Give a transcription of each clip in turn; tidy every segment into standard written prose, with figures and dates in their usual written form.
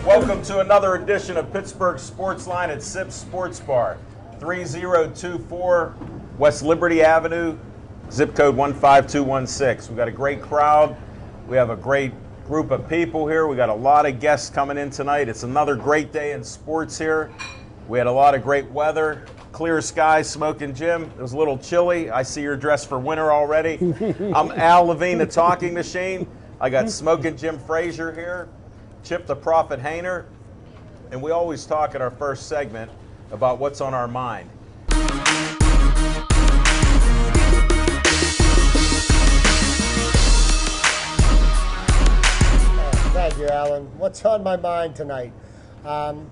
Welcome to another edition of Pittsburgh Sportsline at Sips Sports Bar, 3024 West Liberty Avenue, zip code 15216. We've got a great crowd. We have a great group of people here. We got a lot of guests coming in tonight. It's another great day in sports here. We had a lot of great weather, clear skies, Smoking Jim. It was a little chilly. I see you're dressed for winter already. I'm Al Levine, the talking machine. I got Smoking Jim Frazier here, Chip the Prophet Hayner, and we always talk in our first segment about what's on our mind. Thank you, Alan. What's on my mind tonight?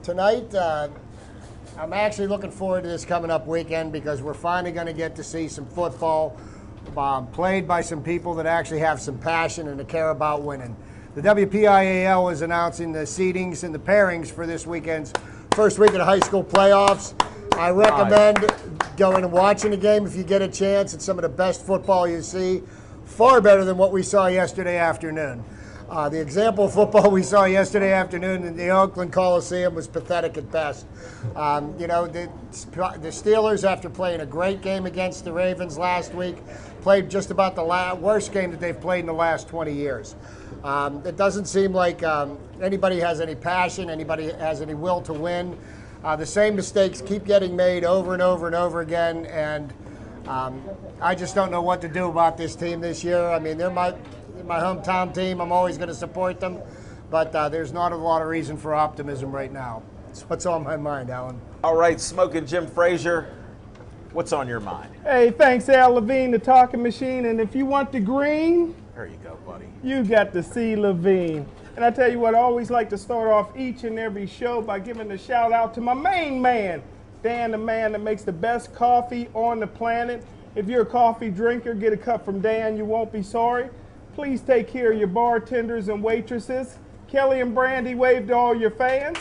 Tonight, I'm actually looking forward to this coming up weekend because we're finally going to get to see some football played by some people that actually have some passion and that care about winning. The WPIAL is announcing the seedings and the pairings for this weekend's first week of the high school playoffs. I recommend going and watching the game if you get a chance. It's some of the best football you see, far better than what we saw yesterday afternoon. The example of football we saw yesterday afternoon in the Oakland Coliseum was pathetic at best. You know, the Steelers, after playing a great game against the Ravens last week, played just about the worst game that they've played in the last 20 years. It doesn't seem like anybody has any passion, anybody has any will to win. The same mistakes keep getting made over and over and over again, and I just don't know what to do about this team this year. I mean, they're my hometown team. I'm always going to support them, but there's not a lot of reason for optimism right now. That's what's on my mind, Alan. All right, Smoking Jim Frazier, what's on your mind? Hey, thanks, Al Levine, the talking machine. And if you want the green, there you go, buddy. You got to see Levine. And I tell you what, I always like to start off each and every show by giving a shout out to my main man, Dan, the man that makes the best coffee on the planet. If you're a coffee drinker, get a cup from Dan. You won't be sorry. Please take care of your bartenders and waitresses. Kelly and Brandy, wave to all your fans.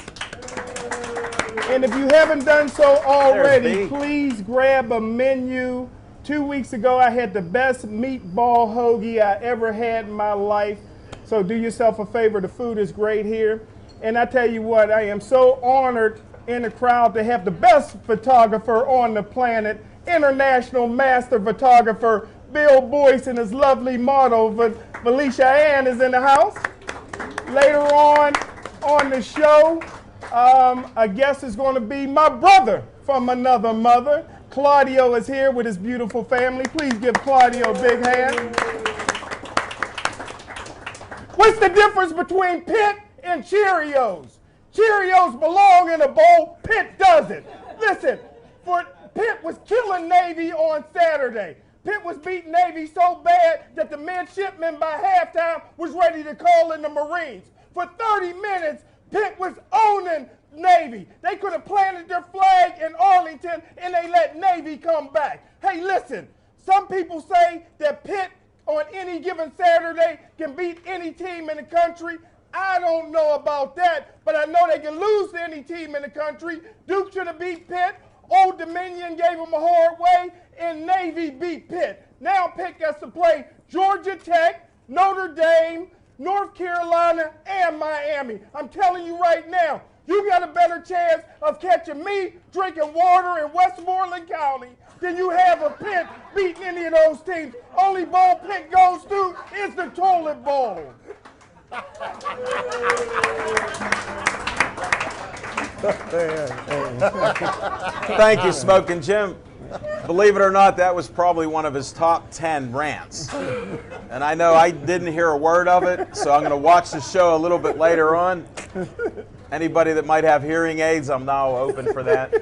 And if you haven't done so already, please grab a menu. 2 weeks ago, I had the best meatball hoagie I ever had in my life. So do yourself a favor. The food is great here. And I tell you what, I am so honored in the crowd to have the best photographer on the planet, international master photographer, Bill Boyce, and his lovely model, Felicia Ann, is in the house. Later on the show, a guest is going to be my brother from another mother. Claudio is here with his beautiful family. Please give Claudio a big hand. What's the difference between Pitt and Cheerios? Cheerios belong in a bowl, Pitt doesn't. Listen, Pitt was killing Navy on Saturday. Pitt was beating Navy so bad that the midshipmen by halftime was ready to call in the Marines. For 30 minutes, Pitt was owning Navy. They could have planted their flag in Arlington and they let Navy come back. Hey, listen, some people say that Pitt on any given Saturday can beat any team in the country. I don't know about that, but I know they can lose to any team in the country. Duke should have beat Pitt. Old Dominion gave them a hard way, and Navy beat Pitt. Now Pitt gets to play Georgia Tech, Notre Dame, North Carolina, and Miami. I'm telling you right now, you got a better chance of catching me drinking water in Westmoreland County than you have of Pitt beating any of those teams. Only bowl Pitt goes to is the toilet bowl. Thank you, Smoking Jim. Believe it or not, that was probably one of his top 10 rants. And I know I didn't hear a word of it, so I'm going to watch the show a little bit later on. Anybody that might have hearing aids, I'm now open for that.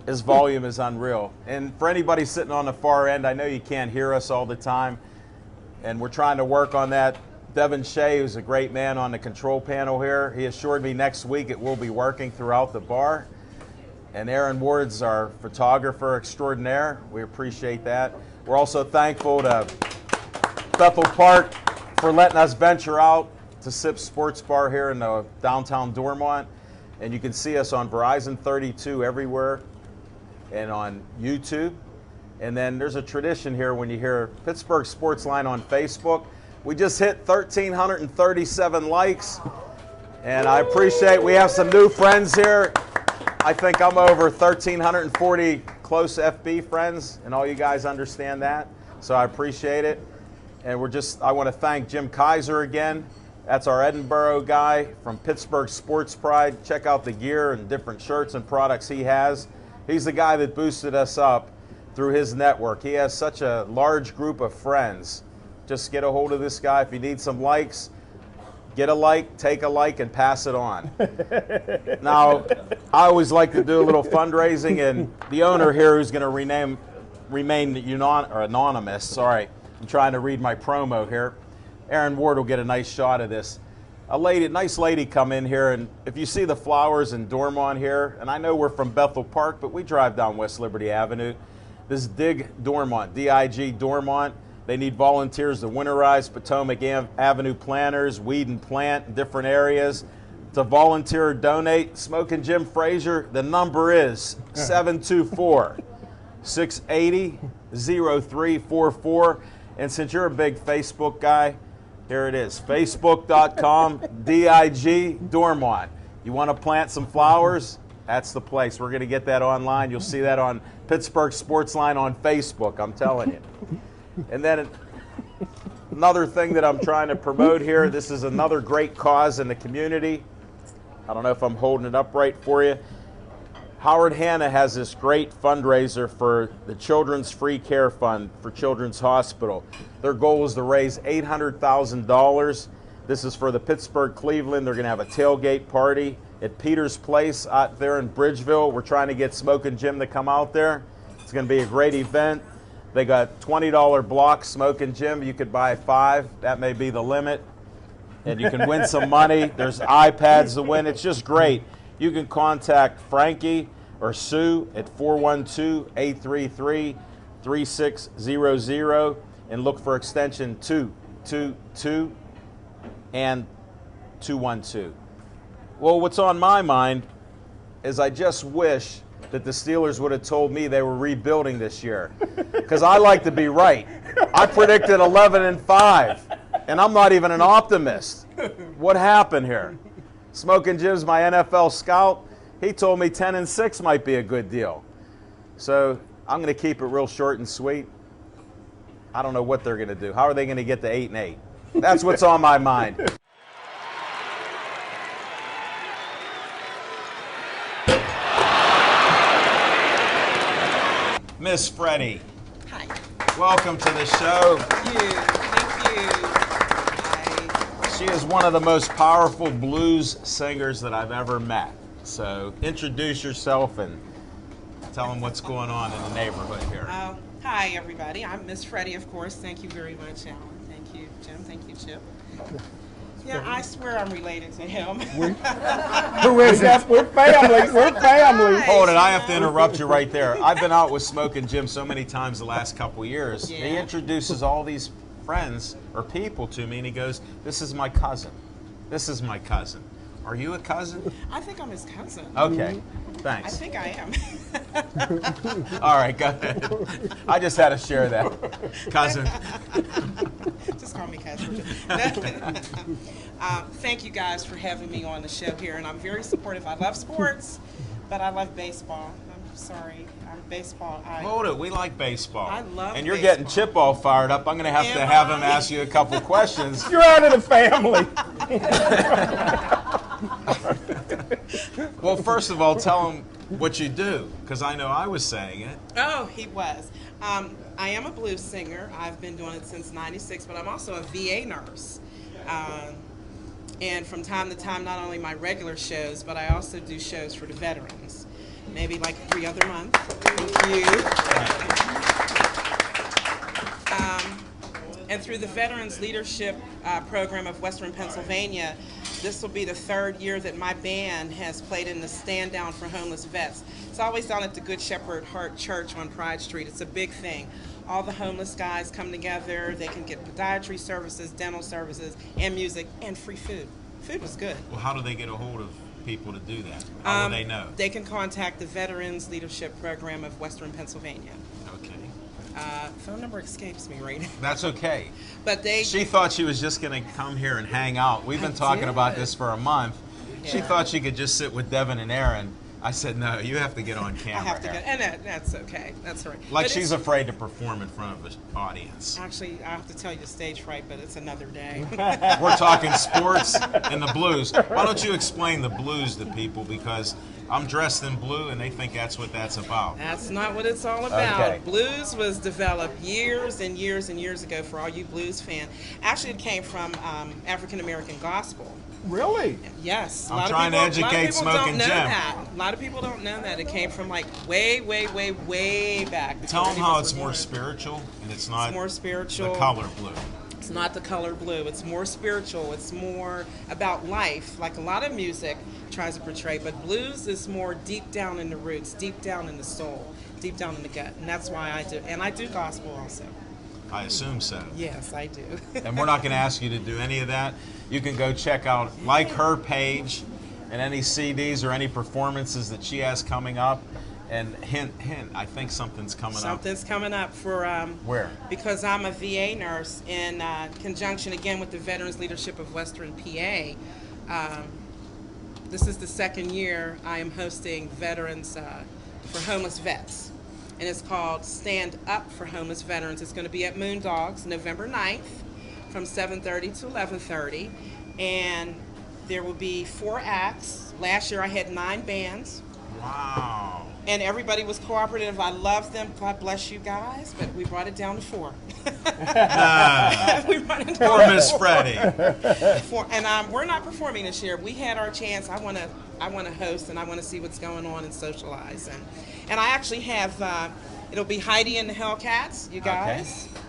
His volume is unreal. And for anybody sitting on the far end, I know you can't hear us all the time, and we're trying to work on that. Devin Shea, who's a great man on the control panel here, he assured me next week it will be working throughout the bar. And Aaron Ward's our photographer extraordinaire. We appreciate that. We're also thankful to Bethel Park for letting us venture out to Sips Sports Bar here in the downtown Dormont. And you can see us on Verizon 32 everywhere and on YouTube. And then there's a tradition here when you hear Pittsburgh Sportsline on Facebook. We just hit 1,337 likes. And I appreciate we have some new friends here. I think I'm over 1,340 close FB friends, and all you guys understand that. So I appreciate it. And I want to thank Jim Kaiser again. That's our Edinburgh guy from Pittsburgh Sports Pride. Check out the gear and different shirts and products he has. He's the guy that boosted us up through his network. He has such a large group of friends. Just get a hold of this guy. If you need some likes, get a like, take a like, and pass it on. Now, I always like to do a little fundraising, and the owner here, who's going to remain anonymous. Sorry, I'm trying to read my promo here. Aaron Ward will get a nice shot of this. Nice lady come in here, and if you see the flowers in Dormont here, and I know we're from Bethel Park, but we drive down West Liberty Avenue. This is Dig Dormont, D-I-G Dormont. They need volunteers to winterize Potomac Avenue planters, weed and plant in different areas. To volunteer or donate, Smokin' Jim Frazier, the number is 724-680-0344. And since you're a big Facebook guy, here it is, facebook.com, D-I-G Dormont. You want to plant some flowers? That's the place. We're going to get that online. You'll see that on Pittsburgh Sportsline on Facebook, I'm telling you. And then another thing that I'm trying to promote here, this is another great cause in the community. I don't know if I'm holding it up right for you. Howard Hanna has this great fundraiser for the Children's Free Care Fund for Children's Hospital. Their goal is to raise $800,000. This is for the Pittsburgh Cleveland. They're going to have a tailgate party at Peter's Place out there in Bridgeville. We're trying to get Smokin' Jim to come out there. It's going to be a great event. They got $20 blocks, Smokin' Jim. You could buy 5. That may be the limit. And you can win some money. There's iPads to win. It's just great. You can contact Frankie or Sue at 412-833-3600 and look for extension 222 and 212. Well, what's on my mind is I just wish that the Steelers would have told me they were rebuilding this year, because I like to be right. I predicted 11-5, and I'm not even an optimist. What happened here? Smokin' Jim's my NFL scout. He told me 10-6 might be a good deal. So I'm going to keep it real short and sweet. I don't know what they're going to do. How are they going to get to 8-8? That's what's on my mind. Miss Freddie. Hi. Welcome to the show. Thank you. Thank you. Hi. She is one of the most powerful blues singers that I've ever met. So introduce yourself and tell them what's going on in the neighborhood here. Hi, everybody. I'm Miss Freddie, of course. Thank you very much, Alan. Thank you, Jim. Thank you, Chip. Yeah, I swear I'm related to him. Who is it? We're family. We're family. Hold it, I have to interrupt you right there. I've been out with Smokin' Jim so many times the last couple of years. Yeah. He introduces all these friends or people to me, and he goes, "This is my cousin. This is my cousin." Are you a cousin? I think I'm his cousin. Okay, I thanks. think I am. All right, go ahead. I just had to share that. Cousin. Just call me cousin. Thank you guys for having me on the show here, and I'm very supportive. I love sports, but I love baseball. I'm sorry, I'm baseball. Hold it, we like baseball. I love And you're baseball. getting Chip all fired up. I'm going to have Am him I? ask you a couple questions. You're out of the family. Well, first of all, tell him what you do, because I know I was saying it. Oh, he was. I am a blues singer. I've been doing it since '96, but I'm also a VA nurse. And from time to time, not only my regular shows, but I also do shows for the veterans. Maybe like every other month. Thank you. And through the Veterans Leadership Program of Western Pennsylvania, this will be the 3rd year that my band has played in the Stand Down for Homeless Vets. It's always down at the Good Shepherd Heart Church on Pride Street. It's a big thing. All the homeless guys come together. They can get podiatry services, dental services, and music, and free food. Food was good. Well, how do they get a hold of people to do that? How do they know? They can contact the Veterans Leadership Program of Western Pennsylvania. Okay. Phone number escapes me right now. That's okay. But She thought she was just going to come here and hang out. We've been talking about this for a month. She thought she could just sit with Devin and Aaron. I said, no, you have to get on camera. I have to get, and that's okay. That's all right. Like but she's afraid to perform in front of an audience. Actually, I have to tell you the stage fright, but it's another day. We're talking sports and the blues. Why don't you explain the blues to people? Because I'm dressed in blue, and they think that's what that's about. That's not what it's all about. Okay. Blues was developed years and years and years ago for all you blues fans. Actually, it came from African American gospel. Really? Yes. I'm trying to educate Smoking Jim. A lot of people don't know that. It came from like way, way, way, way back. Tell them how it's more spiritual, and it's not more spiritual. The color blue. It's not the color blue. It's more spiritual. It's more about life, like a lot of music tries to portray. But blues is more deep down in the roots, deep down in the soul, deep down in the gut. And that's why I do. And I do gospel also. I assume so. Yes, I do. And we're not going to ask you to do any of that. You can go check out her page and any CDs or any performances that she has coming up. And hint, I think something's coming up. Something's coming up for where? Because I'm a VA nurse in conjunction again with the Veterans Leadership of Western PA. This is the second year I am hosting Veterans for Homeless Vets. And it's called Stand Up for Homeless Veterans. It's going to be at Moondogs November 9th from 7:30 to 11:30. And there will be 4 acts. Last year I had 9 bands. Wow. And everybody was cooperative. I love them. God bless you guys. But we brought it down to 4. We brought it down Poor Miss Freddie. 4. And we're not performing this year. We had our chance. I want to host, and I want to see what's going on and socialize. And I actually have, it'll be Heidi and the Hellcats, you guys. Okay.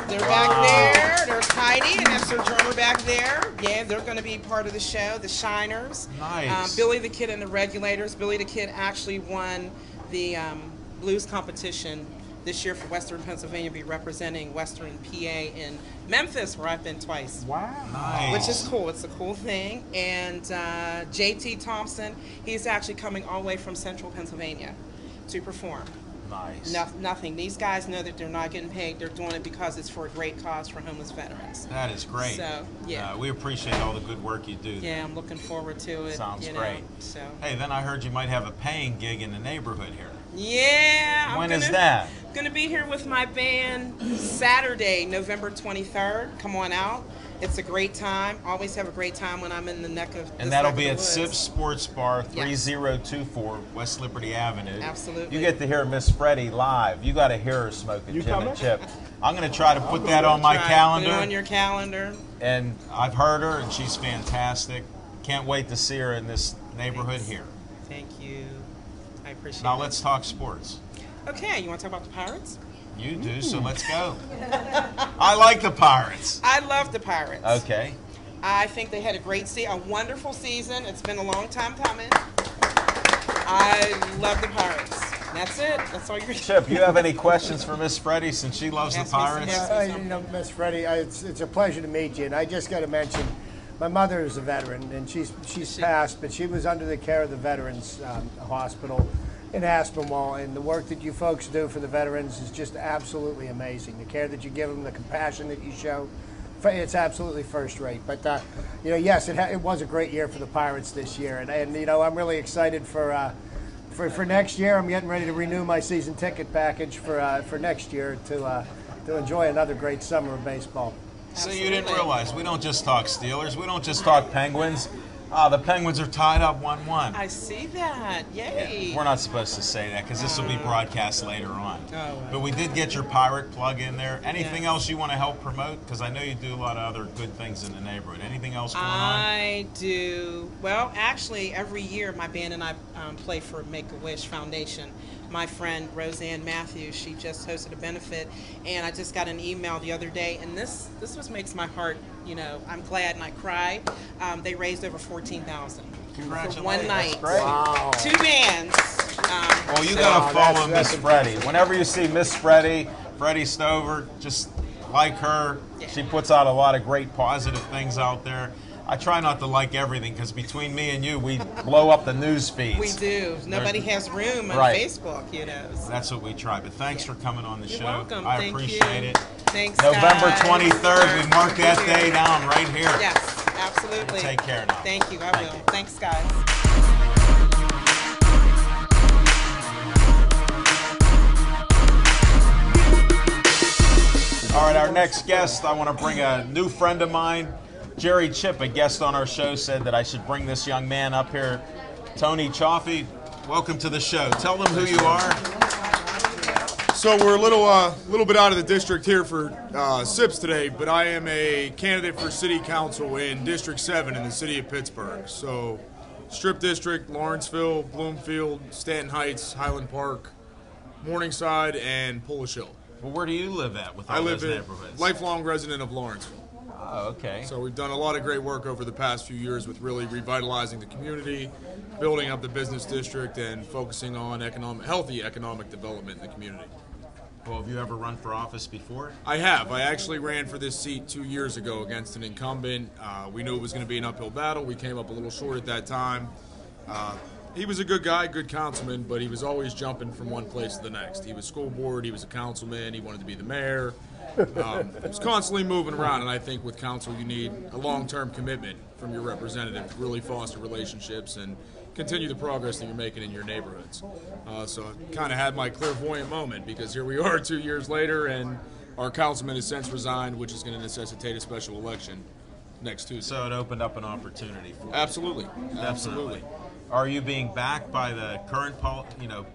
They're back there. There's Heidi, and that's their drummer back there. Yeah, they're going to be part of the show, the Shiners. Nice. Billy the Kid and the Regulators. Billy the Kid actually won the blues competition this year for Western Pennsylvania, be representing Western PA in Memphis, where I've been twice. Wow. Nice. Which is cool. It's a cool thing. And JT Thompson, he's actually coming all the way from Central Pennsylvania to perform. Nice. Nothing. These guys know that they're not getting paid. They're doing it because it's for a great cause for homeless veterans. That is great. So, yeah. We appreciate all the good work you do. Yeah, I'm looking forward to it. Sounds great. So. Hey, then I heard you might have a paying gig in the neighborhood here. Yeah. When is that? Going to be here with my band Saturday, November 23rd. Come on out. It's a great time. Always have a great time when I'm in the neck of. And that'll be at Sips Sports Bar, 3024 West Liberty Avenue. Absolutely. You get to hear Miss Freddie live. You got to hear her smoking Jim and Chip. I'm going to try to put that on my calendar. Put it on your calendar. And I've heard her, and she's fantastic. Can't wait to see her in this neighborhood here. Thank you. I appreciate it. Now let's talk sports. Okay, you want to talk about the Pirates? You do, so let's go. I like the Pirates. I love the Pirates. Okay. I think they had a wonderful season. It's been a long time coming. I love the Pirates. That's it. That's all you're. Chip, you have any questions for Miss Freddie since she loves the Pirates? Miss Freddie, it's a pleasure to meet you. And I just got to mention, my mother is a veteran, and she's passed, but she was under the care of the Veterans Hospital in Aspinwall, and the work that you folks do for the veterans is just absolutely amazing. The care that you give them, the compassion that you show, it's absolutely first rate. But yes, it was a great year for the Pirates this year, and I'm really excited for next year. I'm getting ready to renew my season ticket package for next year to enjoy another great summer of baseball. So you didn't realize we don't just talk Steelers, we don't just talk Penguins. The Penguins are tied up 1-1. I see that. Yay. Yeah, we're not supposed to say that because this will be broadcast later on. Oh. But we did get your Pirate plug in there. Anything else you want to help promote? Because I know you do a lot of other good things in the neighborhood. Anything else going on? I do. Well, actually, every year my band and I play for Make-A-Wish Foundation. My friend Roseanne Matthews, she just hosted a benefit, and I just got an email the other day, and this makes my heart, I'm glad, and I cried. They raised over $14,000 for one night. That's great. Wow. 2 bands. Well, you got to follow Miss Freddie. Whenever you see Miss Freddie Stover, just like her. Yeah. She puts out a lot of great positive things out there. I try not to like everything because between me and you, we blow up the news feeds. We do. Nobody has room on Facebook, So. That's what we try. But thanks for coming on the show. You're welcome. I appreciate it. Thanks, November guys. 23rd, we mark that day down right here. Yes, Absolutely. Take care now. Thank you. I will. Thanks, guys. All right, our next guest, I want to bring a new friend of mine. Jerry Chip, a guest on our show, said that I should bring this young man up here. Tony Chaffee, welcome to the show. Tell them who you are. So we're a little bit out of the district here for SIPs today, but I am a candidate for city council in District 7 in the city of Pittsburgh. So Strip District, Lawrenceville, Bloomfield, Stanton Heights, Highland Park, Morningside, and Polish Hill. Well, where do you live at with all I live those in neighborhoods? lifelong resident of Lawrenceville. Oh, okay. So we've done a lot of great work over the past few years with really revitalizing the community, building up the business district, and focusing on healthy economic development in the community. Well, have you ever run for office before? I have. I actually ran for this seat 2 years ago against an incumbent. We knew it was going to be an uphill battle. We came up a little short at that time. He was a good guy, good councilman, but he was always jumping from one place to the next. He was school board, he was a councilman, he wanted to be the mayor. He was constantly moving around, and I think with council you need a long-term commitment from your representative to really foster relationships and continue the progress that you're making in your neighborhoods. So I kind of had my clairvoyant moment, because here we are 2 years later, and our councilman has since resigned, which is going to necessitate a special election next Tuesday. So it opened up an opportunity for you. Absolutely. Absolutely. Are you being backed by the current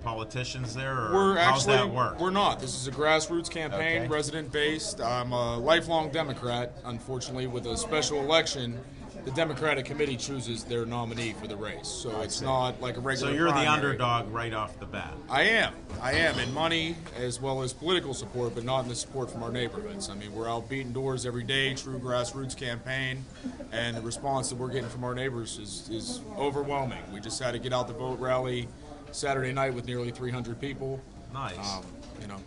politicians there, or We're how's actually, that work? We're not. This is a grassroots campaign, Okay. resident-based. I'm a lifelong Democrat. Unfortunately, with a special election, the Democratic committee chooses their nominee for the race. So it's not like a regular So you're the primary. underdog right off the bat. I am in money as well as political support, but not in the support from our neighborhoods. I mean, we're out beating doors every day, true grassroots campaign, and the response that we're getting from our neighbors is overwhelming. We just had to get out the vote rally Saturday night with nearly 300 people. Nice.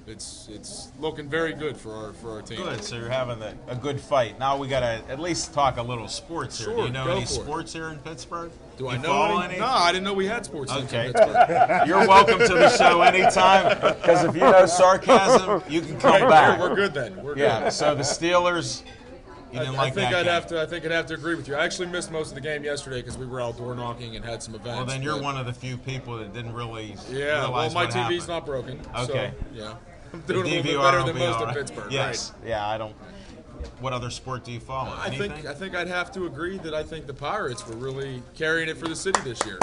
It's looking very good for our team. Good. So you're having a good fight. Now we got to at least talk a little sports here. Sure, Do you know go any for it. sports here in Pittsburgh? Do You I know follow any? No, I didn't know we had sports teams Okay. in Pittsburgh. You're welcome to the show anytime, because if you know sarcasm, you can come back. We're good then. We're Yeah. good. So the Steelers, you didn't like that game. I think I'd have to agree with you. I actually missed most of the game yesterday because we were out door knocking and had some events. Well, then you're but- one of the few people that didn't really Yeah, well, realize my what TV's happened. not broken. Okay. So, yeah. I'm The doing a little bit DVR better will than be most all of right. Pittsburgh. Yes. Yeah, I don't. What other sport do you follow? I Anything? think I'd have to agree that I think the Pirates were really carrying it for the city this year.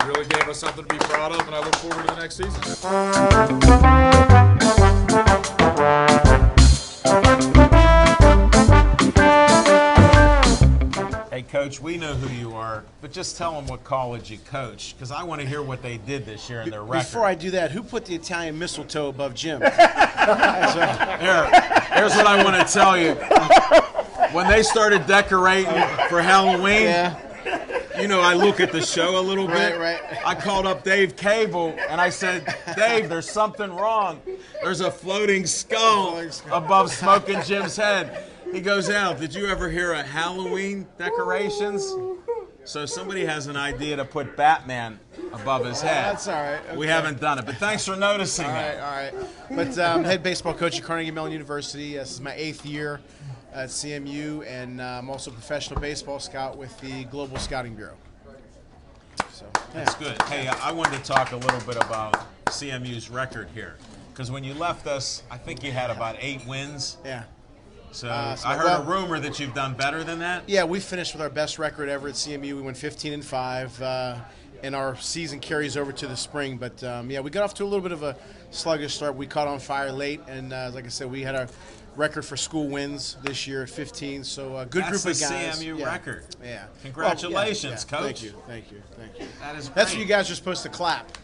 Really gave us something to be proud of, and I look forward to the next season. Hey, Coach, we know who you are, but just tell them what college you coach, because I want to hear what they did this year in their record. Before I do that, who put the Italian mistletoe above Jim? Here's what I want to tell you. When they started decorating for Halloween, Yeah. you know, I look at the show a little bit. Right. I called up Dave Cable, and I said, Dave, there's something wrong. There's a floating skull above Smoking Jim's head. He goes, Al, did you ever hear of Halloween decorations? So somebody has an idea to put Batman above his head. That's all right. Okay. We haven't done it, but thanks for noticing All that. right. But I'm head baseball coach at Carnegie Mellon University. This is my 8th year at CMU, and I'm also a professional baseball scout with the Global Scouting Bureau. So, yeah. That's good. Hey, I wanted to talk a little bit about CMU's record here, because when you left us, I think you had about 8 wins. Yeah. So So, I heard well- a rumor that you've done better than that. Yeah, we finished with our best record ever at CMU. We went 15-5, and our season carries over to the spring. But yeah, we got off to a little bit of a sluggish start. We caught on fire late, and like I said, we had our record for school wins this year at 15. So a good That's group of the guys. CMU Yeah. record. Yeah. Congratulations, Well, Coach. Thank you. That is That's great. what you guys are supposed to clap.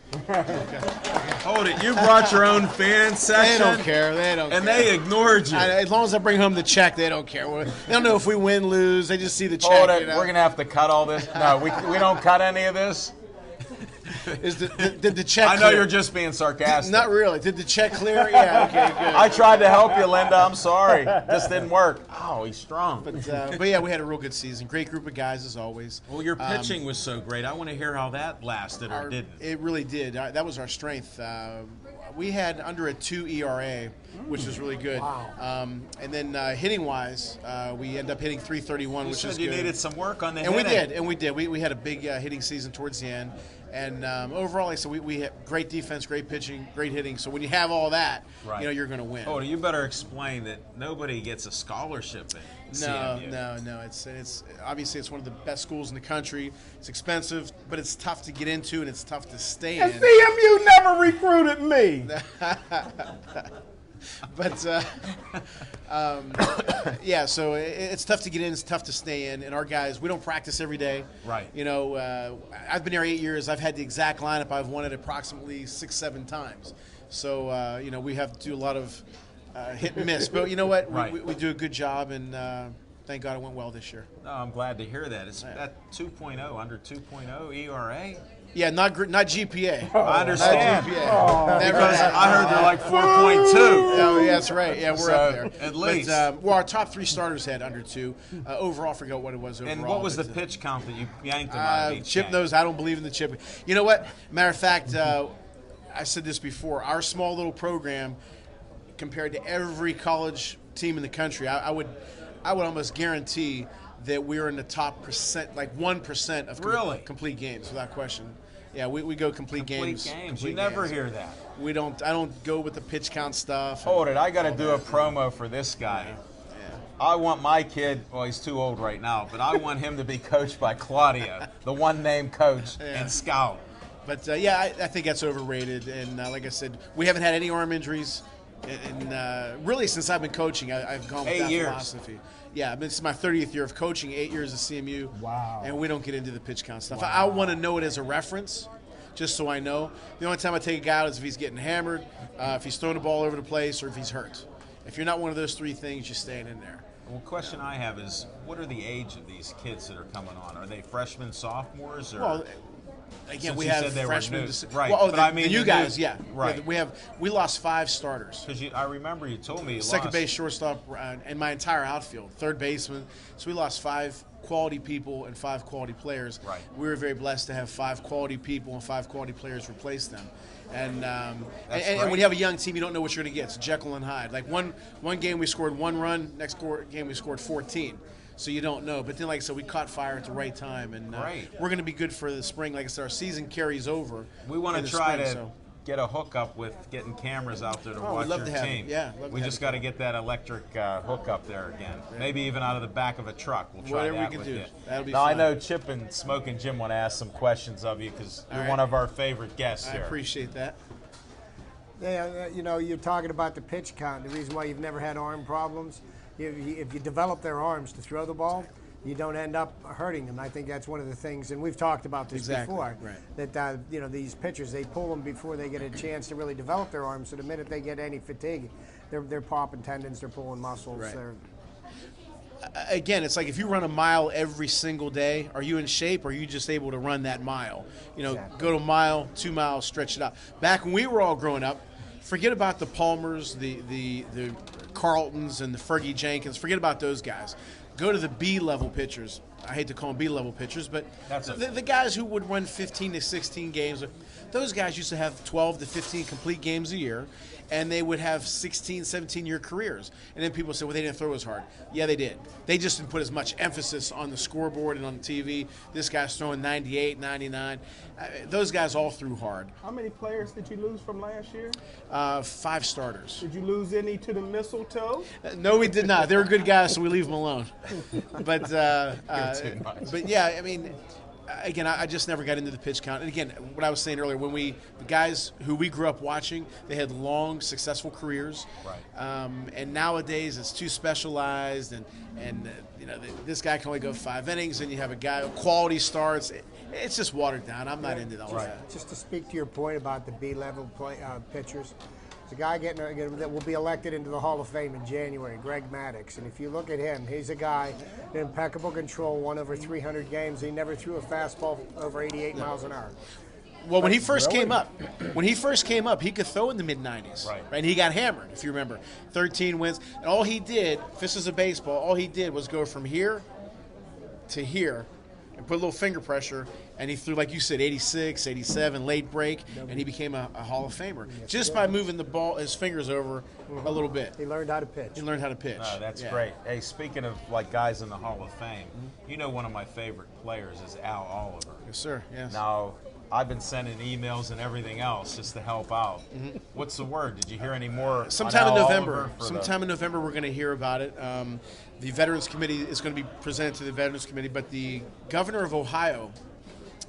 Hold it. You brought your own fan They section. don't care. They don't. And care. they ignored you. As long as I bring home the check, they don't care. They don't know if we win, lose. They just see the check. Hold it. You know? We're going to have to cut all this. No, we don't cut any of this. Did the check I know clear? you're just being sarcastic. Not really. Did the check clear? Yeah, okay, good. I tried to help you, Linda. I'm sorry. This didn't work. Oh, he's strong. But yeah, we had a real good season. Great group of guys as always. Well, your pitching was so great. I want to hear how that lasted or didn't. It really did. That was our strength. We had under a 2 ERA, which was really good. Wow. And then hitting-wise, we ended up hitting 331, which is good. You needed some work on the and hitting. we did. We had a big hitting season towards the end. And overall, like I said, we had great defense, great pitching, great hitting. So when you have all that, Right. you're going to win. Oh, you better explain that nobody gets a scholarship at CMU. No. It's obviously it's one of the best schools in the country. It's expensive, but it's tough to get into and it's tough to stay in. And CMU never recruited me. But yeah, so it's tough to get in. It's tough to stay in. And our guys, we don't practice every day. Right. You know, I've been there 8 years. I've had the exact lineup. I've won it approximately 6-7 times. So you know, we have to do a lot of hit and miss. But you know what? Right. We do a good job, and thank God it went well this year. No, I'm glad to hear that. It's at 2.0, under 2.0 ERA. Yeah, not I GPA. understand. Not GPA. Because I heard they're like 4.2. Oh, yeah, that's right. Yeah, we're up there. At least. But, well, our top 3 starters had under 2. Overall, I forgot what it was overall. And what was the pitch count that you yanked them out of each Chip game? knows I don't believe in the chip. You know what? Matter of fact, I said this before. Our small little program, compared to every college team in the country, I would almost guarantee that we're in the top percent, like 1% of complete games, without question. Yeah, we go complete games. You never hear that. We don't. I don't go with the pitch count stuff. Hold it. I got to do a promo for this guy. Yeah. I want my kid, well, he's too old right now, but I want him to be coached by Claudia, the one-name coach and scout. But, yeah, I think that's overrated. And like I said, we haven't had any arm injuries. And really, since I've been coaching, I've gone with that philosophy. Yeah, this is my 30th year of coaching, 8 years at CMU. Wow. And we don't get into the pitch count stuff. I want to know it as a reference, just so I know. The only time I take a guy out is if he's getting hammered, if he's throwing the ball over the place, or if he's hurt. If you're not one of those 3 things, you're staying in there. Well, question I have is, what are the age of these kids that are coming on? Are they freshmen, sophomores, or? Well, again, Since we you have said they were freshmen. new. Right, Well, but I mean the new the guys, new- yeah. right. We lost 5 starters. Because I remember you told me you Second lost. base, shortstop, and my entire outfield, third baseman. So we lost 5 quality people and 5 quality players. Right. We were very blessed to have 5 quality people and 5 quality players replace them. And when you have a young team, you don't know what you're going to get. It's Jekyll and Hyde. Like one game we scored 1 run, next game we scored 14. So you don't know. But then, like I said, we caught fire at the right time. And we're going to be good for the spring. Like I said, our season carries over. We want to try to get a hookup with getting cameras out there to watch love your to have team. it. Yeah, love we to just have got to get that electric hookup there again. Yeah. Maybe even out of the back of a truck. We'll try Whatever that we can with do. you. That'll be now, fun. I know Chip and Smoking Jim want to ask some questions of you because you're one of our favorite guests I here. appreciate that. Yeah, you know, you're talking about the pitch count. The reason why you've never had arm problems, if you develop their arms to throw the ball, you don't end up hurting them. I think that's one of the things, and we've talked about this before, that you know, these pitchers, they pull them before they get a chance to really develop their arms. So the minute they get any fatigue, they're popping tendons, they're pulling muscles. Right. They're, Again, it's like if you run a mile every single day, are you in shape or are you just able to run that mile? You know, go to a mile, 2 miles, stretch it out. Back when we were all growing up, forget about the Palmers, the Carltons, and the Fergie Jenkins. Forget about those guys. Go to the B-level pitchers. I hate to call them B-level pitchers, but the guys who would run 15 to 16 games, those guys used to have 12 to 15 complete games a year, and they would have 16, 17-year careers. And then people say, well, they didn't throw as hard. Yeah, they did. They just didn't put as much emphasis on the scoreboard and on the TV. This guy's throwing 98, 99. Those guys all threw hard. How many players did you lose from last year? 5 starters. Did you lose any to the mistletoe? No, we did not. They were good guys, so we leave them alone. But yeah, I mean, again, I just never got into the pitch count. And again, what I was saying earlier, the guys who we grew up watching, they had long, successful careers. Right. And nowadays it's too specialized, and you know, this guy can only go 5 innings, and you have a guy quality starts. It's just watered down. I'm not into all that. just to speak to your point about the B-level pitchers, there's a guy that will be elected into the Hall of Fame in January, Greg Maddox. And if you look at him, he's a guy in impeccable control, won over 300 games. He never threw a fastball over 88 miles an hour. Well, when he first came up, he could throw in the mid-90s. Right. And he got hammered, if you remember. 13 wins. And all he did, Fist is a baseball, all he did was go from here to here and put a little finger pressure, and he threw, like you said, 86, 87, late break, and he became a Hall of Famer just by moving the ball, his fingers over a little bit. He learned how to pitch. No, that's great. Hey, speaking of like guys in the Hall of Fame, you know one of my favorite players is Al Oliver. Yes, sir. Yes. Now, I've been sending emails and everything else just to help out. What's the word? Did you hear any more? Sometime in November. Sometime in November, we're going to hear about it. The Veterans Committee is going to be presented to the Veterans Committee, but the governor of Ohio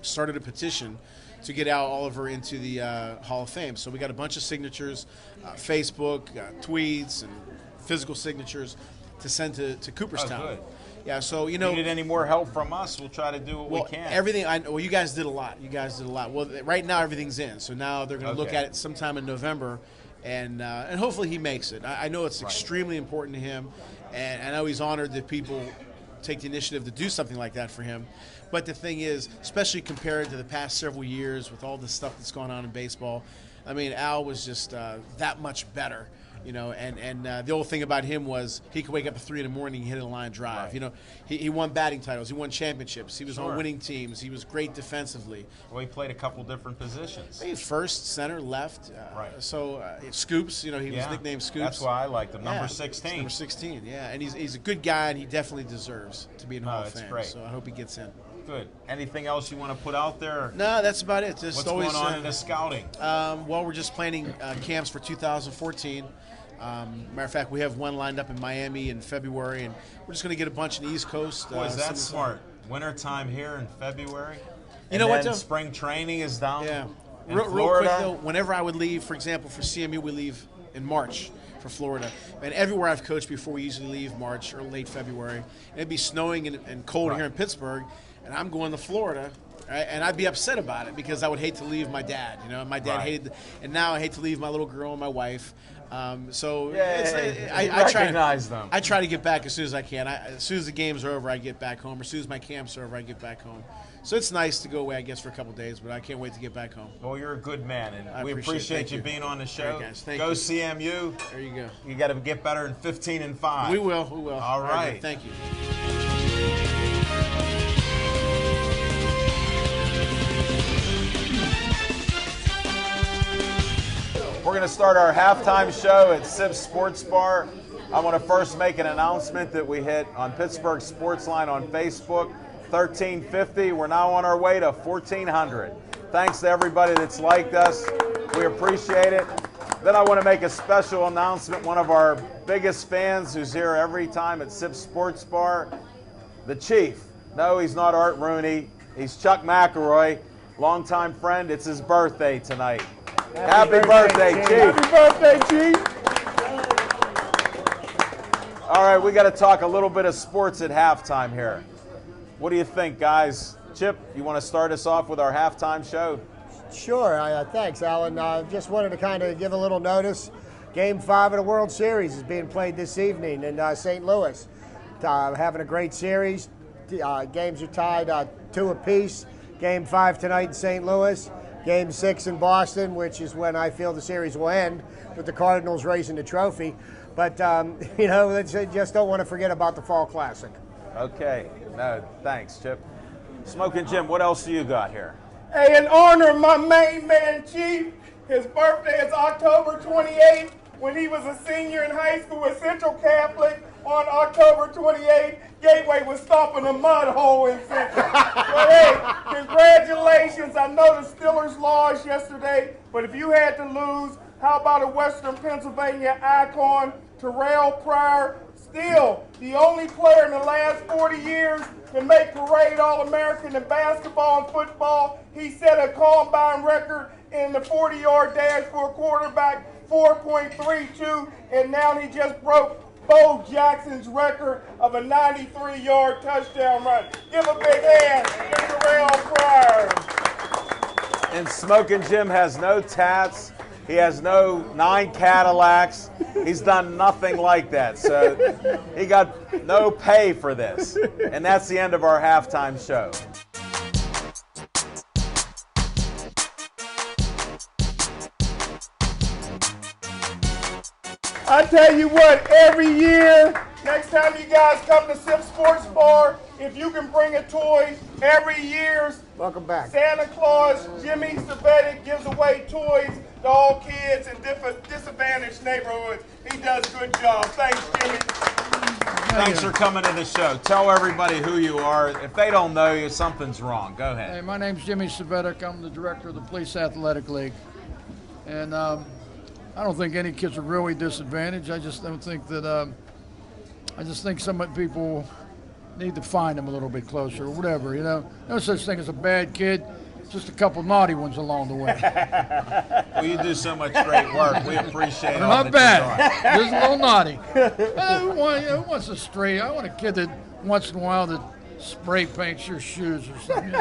started a petition to get Al Oliver into the Hall of Fame. So we got a bunch of signatures, Facebook, tweets, and physical signatures to send to Cooperstown. Oh, good. Yeah, so If you need any more help from us, we'll try to do what we can. Everything you guys did a lot. Well, right now everything's in, so now they're going to look at it sometime in November, and hopefully he makes it. I know it's extremely important to him, and I know he's honored that people take the initiative to do something like that for him. But the thing is, especially compared to the past several years with all the stuff that's gone on in baseball, I mean, Al was just that much better. You know, and the old thing about him was he could wake up at 3 in the morning and hit a line drive. Right. You know, he won batting titles. He won championships. He was on winning teams. He was great defensively. Well, he played a couple different positions. He first, center, left. So Scoops, you know, he was nicknamed Scoops. That's why I liked him. Number 16. Number 16, yeah. And he's a good guy, and he definitely deserves to be in the Hall of Fame. Great. So I hope he gets in. Good. Anything else you want to put out there? No, that's about it. Just What's always, going on in the scouting? Well, we're just planning camps for 2014. Matter of fact, we have one lined up in Miami in February, and we're just going to get a bunch in the East Coast. Boy, is that smart. Wintertime here in February. You know what, then though? spring training is down in Real Florida. quick, though, whenever I would leave, for example, for CMU, we leave in March for Florida. And everywhere I've coached before, we usually leave March or late February. And it'd be snowing and cold here in Pittsburgh, and I'm going to Florida. Right? And I'd be upset about it because I would hate to leave my dad. You know, my dad hated, and now I hate to leave my little girl and my wife. So I try to get back as soon as I can. As soon as the games are over, I get back home. As soon as my camps are over, I get back home. So it's nice to go away, I guess, for a couple days, but I can't wait to get back home. Well, you're a good man, and we appreciate appreciate you being on the show. All right, guys, thank go you. CMU. There you go. You got to get better in 15 and 5. We will. All right. Good. Thank you. We're going to start our halftime show at Sip Sports Bar. I want to first make an announcement that we hit on Pittsburgh Sportsline on Facebook, 1350. We're now on our way to 1400. Thanks to everybody that's liked us. We appreciate it. Then I want to make a special announcement. One of our biggest fans who's here every time at Sip Sports Bar, the Chief. No, he's not Art Rooney. He's Chuck McElroy, longtime friend. It's his birthday tonight. Happy birthday, Chief. Happy birthday, Chief. All right, we got to talk a little bit of sports at halftime here. What do you think, guys? Chip, you want to start us off with our halftime show? Sure. Thanks, Alan. Just wanted to kind of give a little notice. Game 5 of the World Series is being played this evening in St. Louis. Having a great series. Games are tied 2 apiece. Game 5 tonight in St. Louis. Game 6 in Boston, which is when I feel the series will end, with the Cardinals raising the trophy. But, you know, just don't want to forget about the Fall Classic. Okay. No, thanks, Chip. Smoking Jim, what else do you got here? Hey, in honor of my main man, Chief, his birthday is October 28th. When he was a senior in high school at Central Catholic on October 28th, Gateway was stomping a mud hole in Central. But hey, congratulations. I know the Steelers lost yesterday, but if you had to lose, how about a Western Pennsylvania icon, Terrell Pryor, still the only player in the last 40 years to make parade All-American in basketball and football. He set a combine record in the 40-yard dash for a quarterback, 4.32, and now he just broke Bo Jackson's record of a 93-yard touchdown run. Give a big hand to Terrell Pryor. And Smoking Jim has no tats. He has no 9 Cadillacs. He's done nothing like that. So he got no pay for this. And that's the end of our halftime show. I tell you what, every year, next time you guys come to Sip Sports Bar, if you can bring a toy, every year, Welcome back. Santa Claus, Jimmy Savetic, gives away toys to all kids in disadvantaged neighborhoods. He does a good job. Thanks, Jimmy. Thanks for coming to the show. Tell everybody who you are. If they don't know you, something's wrong. Go ahead. Hey, my name's Jimmy Savetic. I'm the director of the Police Athletic League. And I don't think any kids are really disadvantaged. I just don't think that, I just think some people need to find them a little bit closer or whatever, you know. No such thing as a bad kid, just a couple naughty ones along the way. Well, you do so much great work. We appreciate it. Not bad, just a little naughty. Who wants a stray? I want a kid that once in a while that spray paints your shoes or something.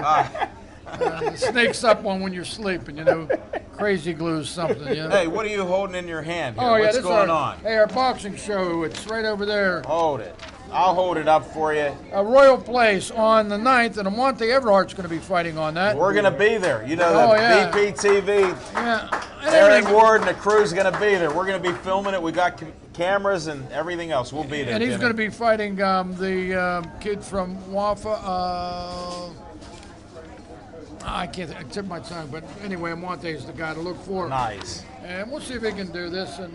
Sneaks up on when you're sleeping, you know. Crazy glue something, you know. Hey, what are you holding in your hand here? Oh, yeah, What's this going our, on? Hey, our boxing show. It's right over there. Hold it. I'll hold it up for you. A Royal Place on the 9th, and Amonte Everhart's going to be fighting on that. We're going to be there. You know, Oh, the yeah. BPTV, Yeah. And Aaron everything- Ward and the crew's going to be there. We're going to be filming it. We got cameras and everything else. We'll be there. And he's Jimmy. going to be fighting the kid from Wafa. I can't tip my tongue, but anyway, Amonte is the guy to look for. Nice. And we'll see if he can do this, and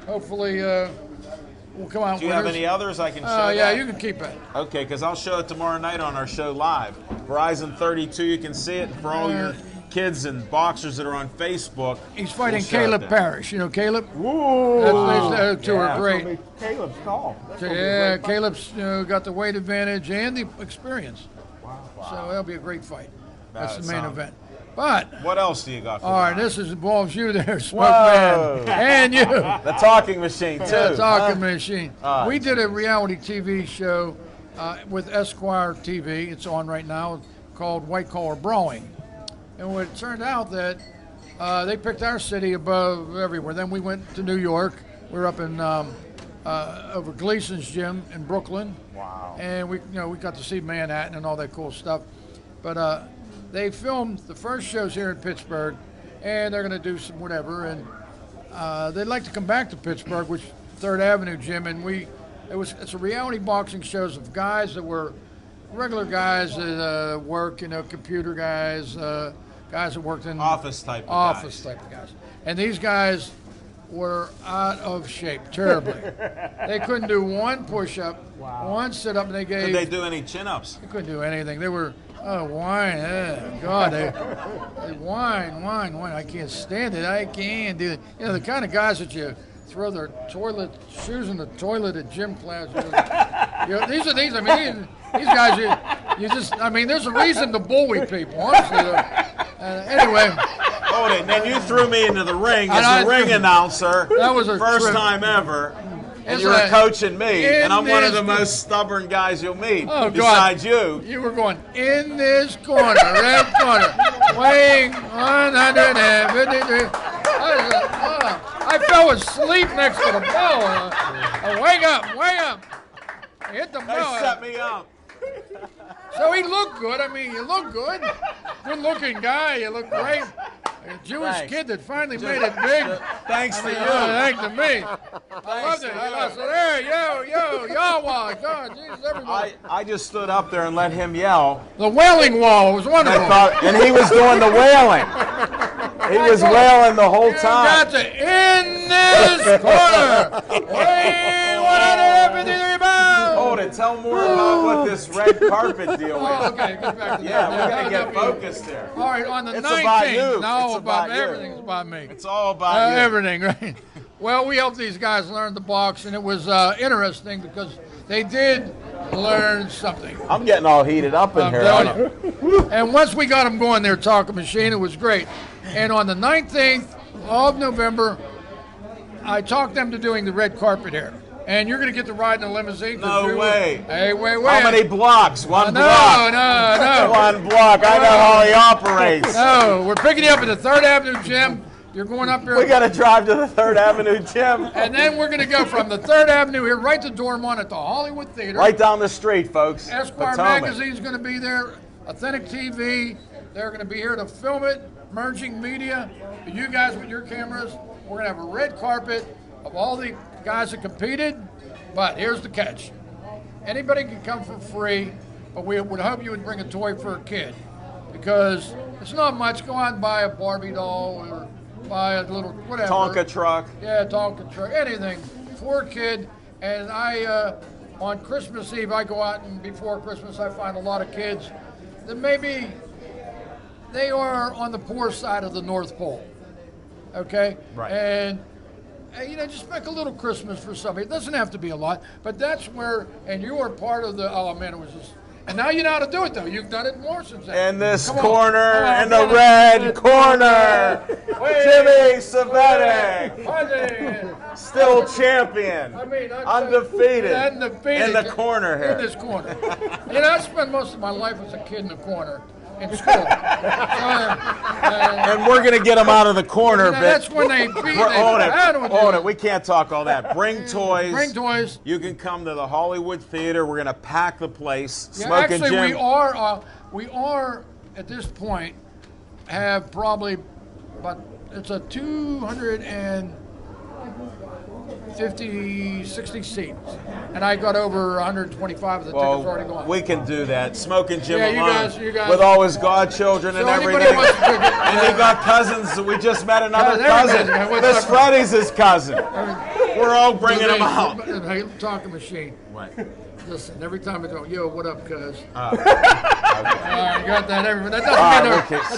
hopefully we'll come out Do you have winners. any others I can show? Oh, yeah, that? you can keep it. Okay, because I'll show it tomorrow night on our show live. Verizon 32, you can see it. For all your kids and boxers that are on Facebook, He's fighting we'll show it Caleb then. Parrish. You know Caleb? Whoa. Those two are great. Caleb's tall. Yeah, Caleb's got the weight advantage and the experience. So that'll be a great fight. That's the main event. But, What else do you got for all right, me? this involves you there, Smoke Whoa. Man. And you. The talking machine, too. The talking huh? machine. Ah, We did a reality TV show with Esquire TV. It's on right now, called White Collar Brawling. And it turned out that they picked our city above everywhere. Then we went to New York. We were up in over Gleason's gym in Brooklyn. Wow. And we got to see Manhattan and all that cool stuff. But they filmed the first shows here in Pittsburgh, and they're going to do some whatever. And they'd like to come back to Pittsburgh, which 3rd Avenue gym, and it's a reality boxing shows of guys that were regular guys that work, computer guys, guys that worked in Office type of guys. type of guys. And these guys were out of shape, terribly. They couldn't do one push-up, one sit-up, and they gave. Did they do any chin-ups? They couldn't do anything. They were, whine. God, they whine. I can't stand it. I can't do it. The kind of guys that you throw their toilet shoes in the toilet at gym class. These are these. I mean, these guys. You just. I mean, there's a reason to bully people. Honestly. Anyway. Hold it. Then you threw me into the ring as a ring announcer. That was a first trip. time ever. And It's you were a- coaching me, and I'm one of the in most stubborn guys you'll meet. Oh, God. Besides you. You were going in this corner, red corner, weighing 153. I fell asleep next to the bell. Wake up. Hit the They bell. set me up. So he looked good. I mean, you look good. Good-looking guy. You look great. A Jewish Thanks. kid that finally made it big. Thanks to you. Thanks to me. I loved it. I said, hey, Yahweh. God, Jesus, everybody. I just stood up there and let him yell. The wailing wall was wonderful. And he was doing the wailing. He was wailing the whole You time. got to in this corner. Weigh 153 pounds. Hold it. Tell more about what this red carpet deal Oh, is. okay, get back to Yeah, that. we got to get focused there. All right, on the It's 19th. about you. No, It's about about you. everything's about me. It's all about you. Everything, right? Well, we helped these guys learn the box, and it was interesting because they did learn something. I'm getting all heated up in I'm here. telling you. And once we got them going, their talking machine, it was great. And on the 19th of November, I talked them to doing the red carpet here. And you're going to get to ride in a limousine. 'cause No way. Hey, wait. How many blocks? One No, block. no. One block. I know how he operates. No, we're picking you up at the 3rd Avenue gym. You're going up here. We got to drive to the 3rd Avenue gym. And then we're going to go from the 3rd Avenue here right to Dormont at the Hollywood Theater. Right down the street, folks. Esquire Potomac. Magazine's going to be there. Authentic TV. They're going to be here to film it. Merging media. You guys with your cameras. We're going to have a red carpet of all the guys that competed, but here's the catch. Anybody can come for free, but we would hope you would bring a toy for a kid, because it's not much. Go out and buy a Barbie doll or buy a little whatever. Tonka truck. Yeah, Tonka truck, anything for a kid. And on Christmas Eve, I go out and before Christmas, I find a lot of kids that maybe they are on the poor side of the North Pole. Okay? Right. And just make a little Christmas for somebody. It doesn't have to be a lot, but that's where, and you are part of the, oh man, it was just, and now you know how to do it though. You've done it more since then. In this corner, in the red corner, Jimmy Savetic, still champion, undefeated, in the corner here. In this corner. I spent most of my life as a kid in the corner. In school. And we're going to get them out of the corner. That's when they beat Own it. We can't talk all that. Bring toys. Bring toys. You can come to the Hollywood Theater. We're going to pack the place. Yeah, Smoking actually, Jim. we are at this point have probably about it's a 250, 60 seats, and I got over 125 of the tickets already gone. We can do that. Smoking Jim Yeah, alone you guys. with all his godchildren and everything. And he got cousins. We just met another cousin. Miss Freddie's his cousin. We're all bringing them out. Talking machine. Right. Listen, every time I go, yo, what up, cuz? Okay. You got that everywhere. That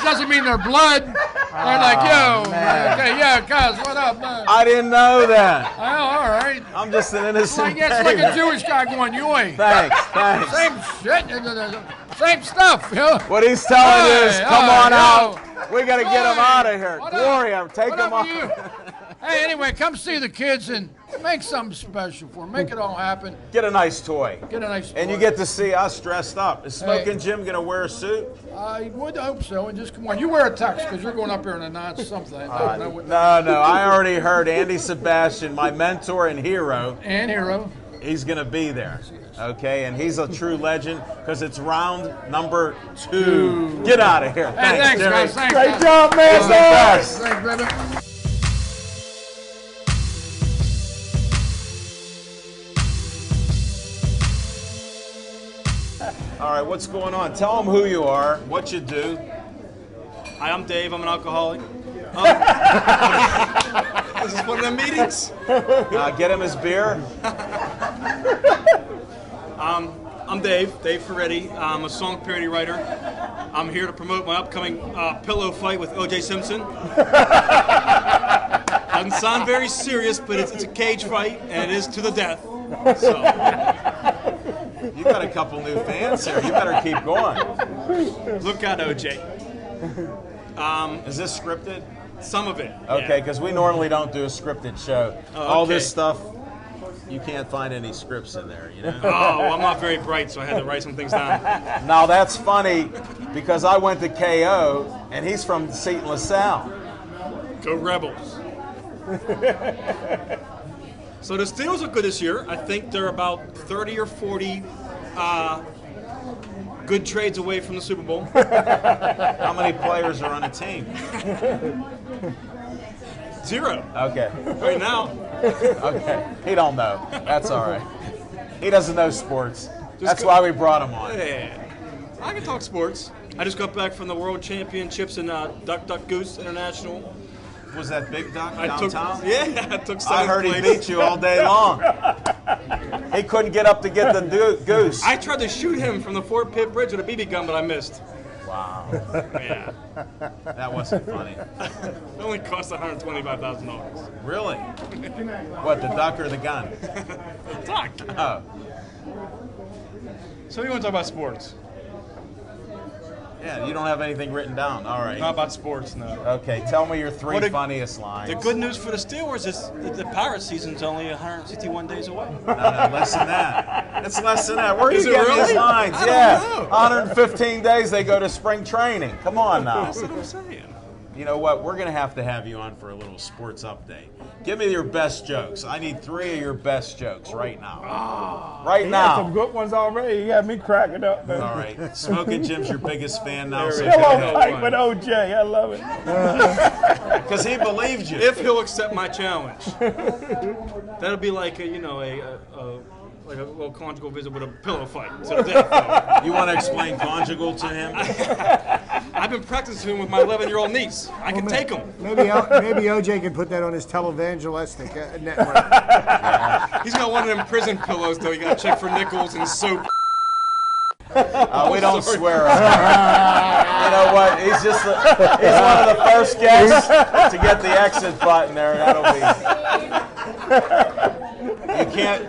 doesn't mean they're blood. They're like, yo, okay, yeah, cuz, what up, man? I didn't know that. Oh, all right. I'm just an innocent it's like a Jewish guy going, yoy. Thanks. Same shit, same stuff, yo. What he's telling you is, come on out. We got to get him out of here. Gloria, take him out. Hey, anyway, come see the kids and make something special for them. Make it all happen. Get a nice toy. And you get to see us dressed up. Is Smoking Jim going to wear a suit? I would hope so. And just come on. You wear a tux because you're going up here and announce something. No. I already heard Andy Sebastian, my mentor and hero. He's going to be there. Okay, and he's a true legend because it's round number 2. Get out of here. Thanks, Jimmy. Guys. Thanks, Great job, man. Thanks, brother. All right, what's going on? Tell them who you are, what you do. Hi, I'm Dave. I'm an alcoholic. This is one of the meetings. Get him his beer. I'm Dave Ferretti. I'm a song parody writer. I'm here to promote my upcoming pillow fight with O.J. Simpson. Doesn't sound very serious, but it's a cage fight, and it is to the death. So. You got a couple new fans here. You better keep going. Look out, O.J. Is this scripted? Some of it. Okay, because we normally don't do a scripted show. All this stuff, you can't find any scripts in there, you know? Well, I'm not very bright, so I had to write some things down. Now, that's funny because I went to KO, and he's from Seton LaSalle. Go Rebels. So the Steelers are good this year. I think they're about 30 or 40 good trades away from the Super Bowl. How many players are on a team? 0. Okay. Right now. Okay. He don't know. That's all right. He doesn't know sports. That's why we brought him on. Yeah. I can talk sports. I just got back from the World Championships in Duck Duck Goose International. Was that Big Duck downtown? I took 7th I heard place. he beat you all day long. He couldn't get up to get the goose. I tried to shoot him from the Fort Pitt Bridge with a BB gun, but I missed. Wow. Yeah. That wasn't funny. It only cost $125,000. Really? What, the duck or the gun? Duck. Oh. So you want to talk about sports? Yeah, you don't have anything written down. All right. Not about sports, no. Okay, tell me your 3 funniest lines. The good news for the Steelers is the Pirates season's only 161 days away. No, less than that. It's less than that. Where are you Is it getting really? these lines? I don't know. 115 days they go to spring training. Come on now. That's what I'm saying. You know what? We're going to have you on for a little sports update. Give me your best jokes. I need 3 of your best jokes right now. Right now. Some good ones already. You got me cracking up, man. All right. Smoking Jim's your biggest fan now. So Hello, fight with OJ. I love it. Because he believed you. If he'll accept my challenge, that'll be like a little conjugal visit with a pillow fight. So you want to explain conjugal to him? I've been practicing with my 11-year-old niece. I can take him. Maybe OJ can put that on his televangelistic network. He's got one of them prison pillows, though. You got to check for nickels and soap. We don't swear. You know what? He's one of the first guests to get the exit button there. That'll be. You can't.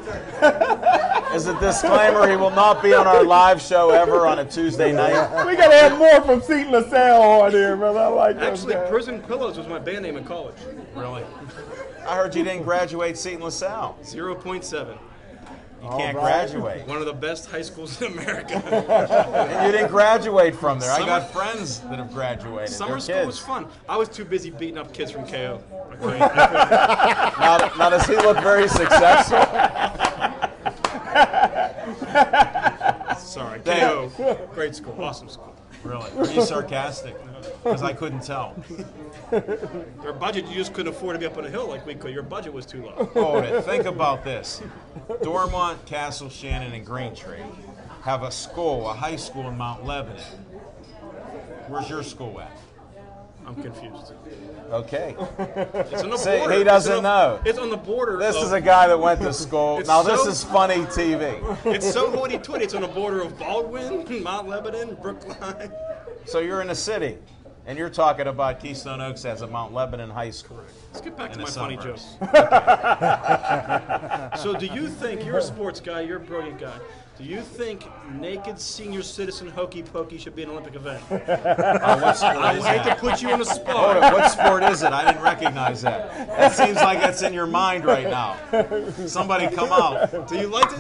As a disclaimer, he will not be on our live show ever on a Tuesday night. We gotta have more from Seton LaSalle on here, brother. I like that. Actually, Prison Pillows was my band name in college. Really? I heard you didn't graduate Seton LaSalle. 0.7. You can't graduate. One of the best high schools in America. And you didn't graduate from there. I got friends that have graduated. Summer school was fun. I was too busy beating up kids from KO. Now, does he look very successful? Sorry, KO. Great school, awesome school. Really? Are you sarcastic? Because I couldn't tell. Their budget, you just couldn't afford to be up on a hill like we could. Your budget was too low. Hold it. Think about this. Dormont, Castle Shannon, and Greentree have a high school in Mount Lebanon. Where's your school at? I'm confused. Okay. It's on the See, border. he doesn't know. It's on the border. This is a guy that went to school. It's Now, this so- is funny TV. It's so hoity-toity. It's on the border of Baldwin, Mount Lebanon, Brookline. So you're in a city, and you're talking about Keystone Oaks as a Mount Lebanon high school. Let's get back to In my the funny suburbs. jokes. So do you think, you're a sports guy, you're a brilliant guy, do you think naked senior citizen hokey pokey should be an Olympic event? What sport I is hate to that? put you on the Hold spot. it. What sport is it? I didn't recognize that. That seems like it's in your mind right now. Somebody come out. Do you like to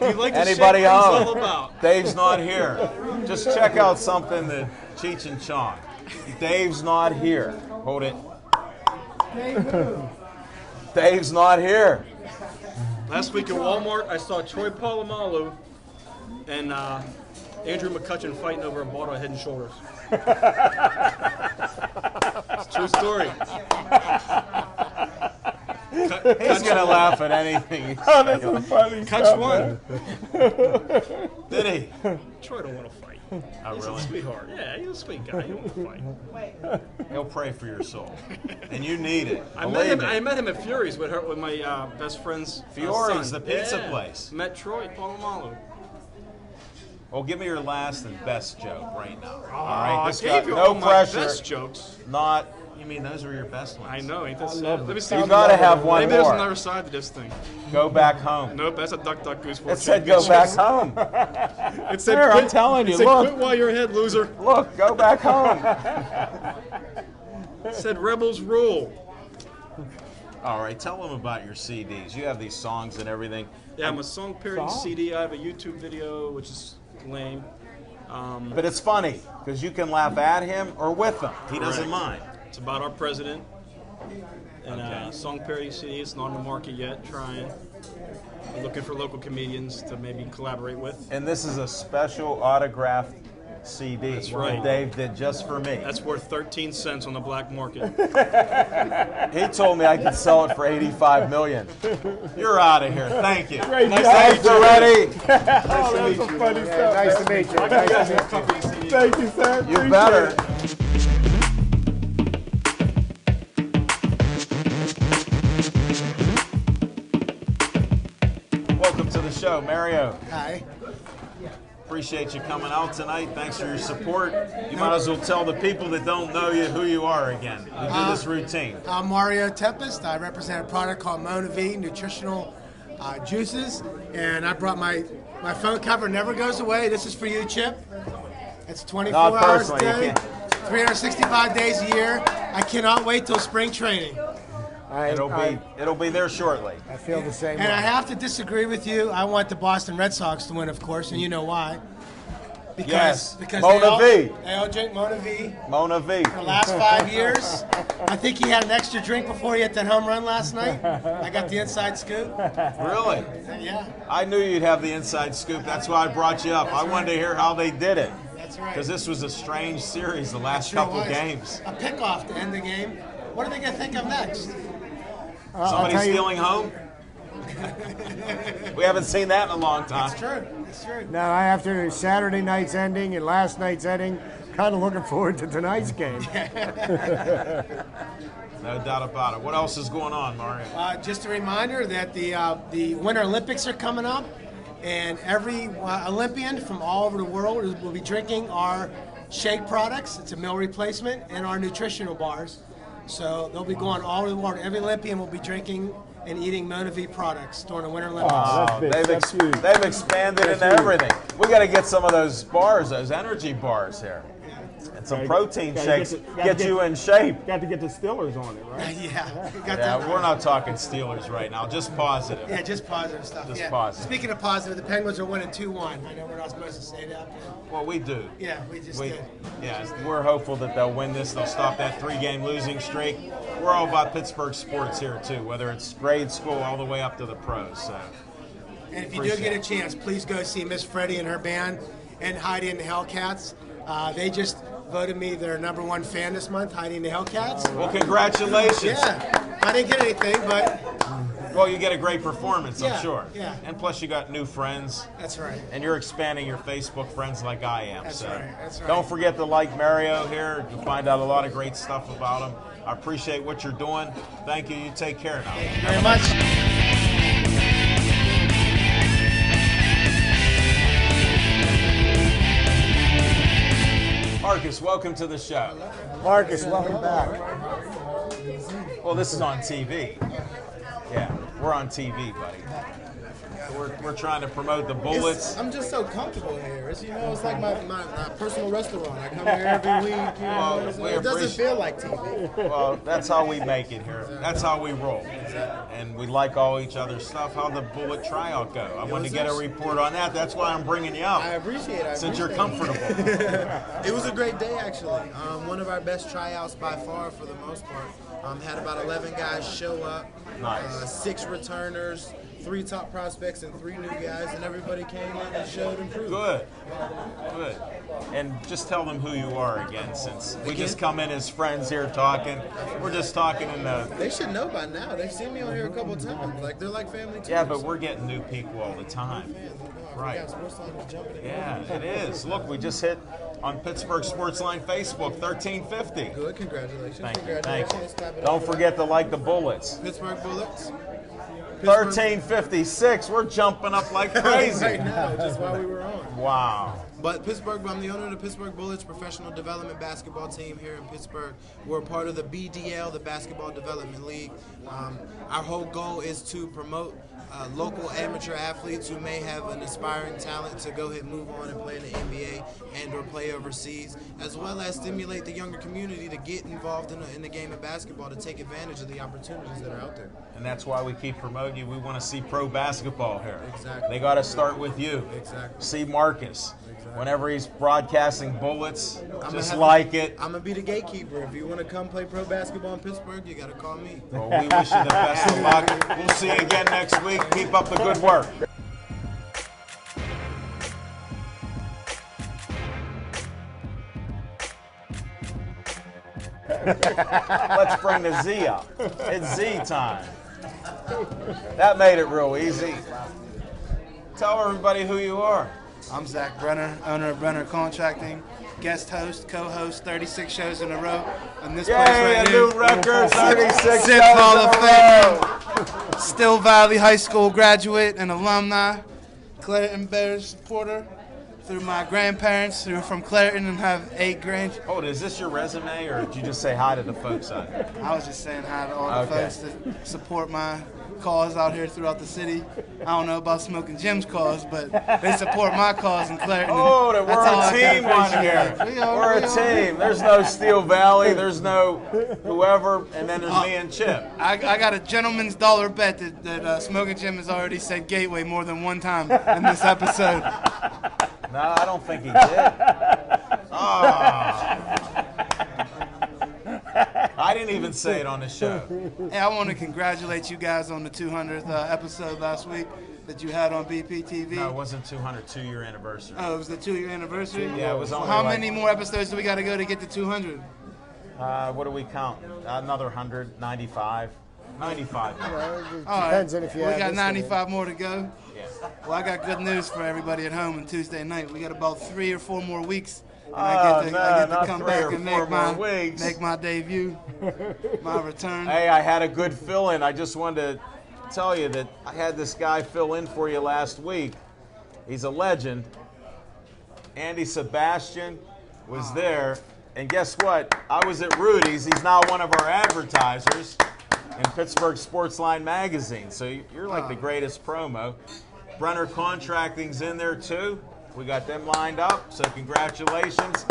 Anybody shake things home? all about? Dave's not here. Just check out something that Cheech and Chong. Dave's not here. Hold it. Dave's not here. Last week at Walmart, I saw Troy Polamalu and Andrew McCutcheon fighting over a bottle of Head and Shoulders. It's a true story. He's going to laugh at anything. Oh, this is funny Cutch stuff, won. Did he? Troy don't want to fight. Oh, He's really? a sweetheart. Yeah, he's a sweet guy. He don't want to fight. He'll pray for your soul. And you need it. I Believe met it. him at Fury's with my best friend's Fiore's, son. the pizza Yeah. place. Met Troy Polamalu. Well, give me your last and best joke right now. All I right? This gave guy, you no all my pressure. best jokes. Not, you mean those were your best ones? I know, ain't that sad? Let me see. You got to have one Maybe there's more. another side to this thing. Go back home. Nope, that's a Duck Duck Goose. It said go back home. It said Here, quit, I'm telling you, It said look. quit while you're ahead, loser. Look, go back home. It said rebels rule. All right, tell them about your CDs. You have these songs and everything. Yeah, I'm a song parody CD. I have a YouTube video, which is lame. But it's funny because you can laugh at him or with him. He doesn't Correct. mind. It's about our president. And Okay. song parody CD. It's not on the market yet. Trying. I'm looking for local comedians to maybe collaborate with. And this is a special autographed CD That's that right. Dave did just for me. That's worth 13 cents on the black market. He told me I could sell it for $85 million. You're out of here. Thank you. Great Nice job. to meet you, Reddy. Oh, that's some funny stuff. Nice to meet you. Nice to meet you. Thank you, sir. You Appreciate better. it. Welcome to the show, Mario. Hi. Appreciate you coming out tonight. Thanks for your support. You might as well tell the people that don't know you who you are again. We do this routine. I'm Mario Tempest. I represent a product called Mona V Nutritional Juices, and I brought my phone cover. Never goes away. This is for you, Chip. It's 24 Not hours a personally, you day, 365 days a year. I cannot wait till spring training. It'll be there shortly. I feel the same And way. I have to disagree with you. I want the Boston Red Sox to win, of course, and you know why. Yes. Because Mona V. They all drink Mona V. Mona V. For the last 5 years. I think he had an extra drink before he hit that home run last night. I got the inside scoop. Really? Yeah, I knew you'd have the inside scoop. That's why I brought you up. I wanted to hear how they did it. that's right. Because this was a strange series the last Sure couple was. games. A pickoff to end the game. What are they going to think of next? Somebody stealing home? We haven't seen that in a long time. It's true. It's true. Now, after Saturday night's ending and last night's ending, kind of looking forward to tonight's game. No doubt about it. What else is going on, Mario? Just a reminder that the Winter Olympics are coming up, and every Olympian from all over the world will be drinking our shake products. It's a meal replacement, and our nutritional bars. So they'll be going all over the world. Every Olympian will be drinking and eating Mona V products during the Winter Olympics. Oh, they've expanded into everything. We got to get some of those bars, those energy bars here. And some protein shakes get you in shape. Got to get the Steelers on it, right? Yeah. We're not talking Steelers right now, just positive. Yeah, just positive stuff. Just positive. Speaking of positive, the Penguins are winning 2-1. I know we're not supposed to say that. Well, we do. Yeah, we just did. Yeah, we're hopeful that they'll win this. They'll stop that 3-game losing streak. We're all about Pittsburgh sports here, too, whether it's grade school all the way up to the pros. So. And if you do get a chance, please go see Miss Freddie and her band and Heidi and the Hellcats. They just voted me their #1 fan this month, Heidi and the Hellcats. Well, congratulations. Yeah, I didn't get anything, but... Well, you get a great performance, I'm sure. Yeah. And plus you got new friends. That's right. And you're expanding your Facebook friends like I am. That's so right. That's right. Don't forget to like Mario here. You'll find out a lot of great stuff about him. I appreciate what you're doing. Thank you. You take care now. Thank you very much. Marcus, welcome to the show. Marcus, welcome back. Well, this is on TV. Yeah, we're on TV, buddy. We're trying to promote the Bullets. I'm just so comfortable here. It's like my personal restaurant. I come here every week. It doesn't feel like TV. Well, that's how we make it here. That's how we roll. And we like all each other's stuff. How'd the Bullet tryout go? I wanted to get a report on that. That's why I'm bringing you up. I appreciate it. Since you're comfortable. It was a great day, actually. One of our best tryouts by far for the most part. Had about 11 guys show up. Nice. 6 returners. 3 top prospects and 3 new guys, and everybody came in and showed improvement. Good. And just tell them who you are again, since we just come in as friends here talking. We're just talking in the... They should know by now. They've seen me on here a couple times. Like, they're like family too. Yeah, but we're getting new people all the time. Right. Sportsline is jumping in. Yeah, it is. Look, we just hit on Pittsburgh Sportsline Facebook, 1350. Good, congratulations. Thank you. Don't forget to like the Bullets. Pittsburgh Bullets. 1356. We're jumping up like crazy. Right now, just while we were on. Wow. But Pittsburgh, I'm the owner of the Pittsburgh Bullets professional development basketball team here in Pittsburgh. We're part of the BDL, the Basketball Development League. Our whole goal is to promote local amateur athletes who may have an aspiring talent to go ahead and move on and play in the NBA and or play overseas, as well as stimulate the younger community to get involved in the game of basketball, to take advantage of the opportunities that are out there. And that's why we keep promoting you. We want to see pro basketball here. Exactly. They got to start with you. Exactly. See Marcus. Exactly. Whenever he's broadcasting Bullets, just like it. I'm going to be the gatekeeper. If you want to come play pro basketball in Pittsburgh, you got to call me. Well, we wish you the best of luck. We'll see you again next week. Keep up the good work. Let's bring the Z up. It's Z time. That made it real easy. Tell everybody who you are. I'm Zach Brenner, owner of Brenner Contracting, guest host, co-host, 36 shows in a row on this place right a here. new record, 36 Zip shows Hall in of a row. Fame, Still Valley High School graduate and alumni, Clareton Bears supporter through my grandparents who are from Clareton and have 8 grand. Hold it, is this your resume, or did you just say hi to the folks out here? I was just saying hi to all the folks that support my cause out here throughout the city. I don't know about Smoking Jim's cause, but they support my cause in Clareton. Oh, that we're a team on here. We're a team. There's no Steel Valley, there's no whoever, and then there's me and Chip. I got a gentleman's dollar bet that Smoking Jim has already said Gateway more than one time in this episode. No, I don't think he did. I didn't even say it on the show. Hey, I want to congratulate you guys on the 200th episode last week that you had on BPTV. No, it wasn't 200, 2-year anniversary. Oh, it was the 2-year anniversary? Yeah, it was only How many more episodes do we got to go to get to 200? What do we count? Another 195. 95. Depends on if you we have got this 95 more to go. Yeah. Well, I got good news for everybody at home on Tuesday night. We got about 3 or 4 more weeks. And I get to come back and make my debut, my return. Hey, I had a good fill-in. I just wanted to tell you that I had this guy fill in for you last week. He's a legend. Andy Sebastian was there. And guess what? I was at Rudy's. He's now one of our advertisers in Pittsburgh Sportsline magazine. So you're like the greatest promo. Brenner Contracting's in there too. We got them lined up, so congratulations.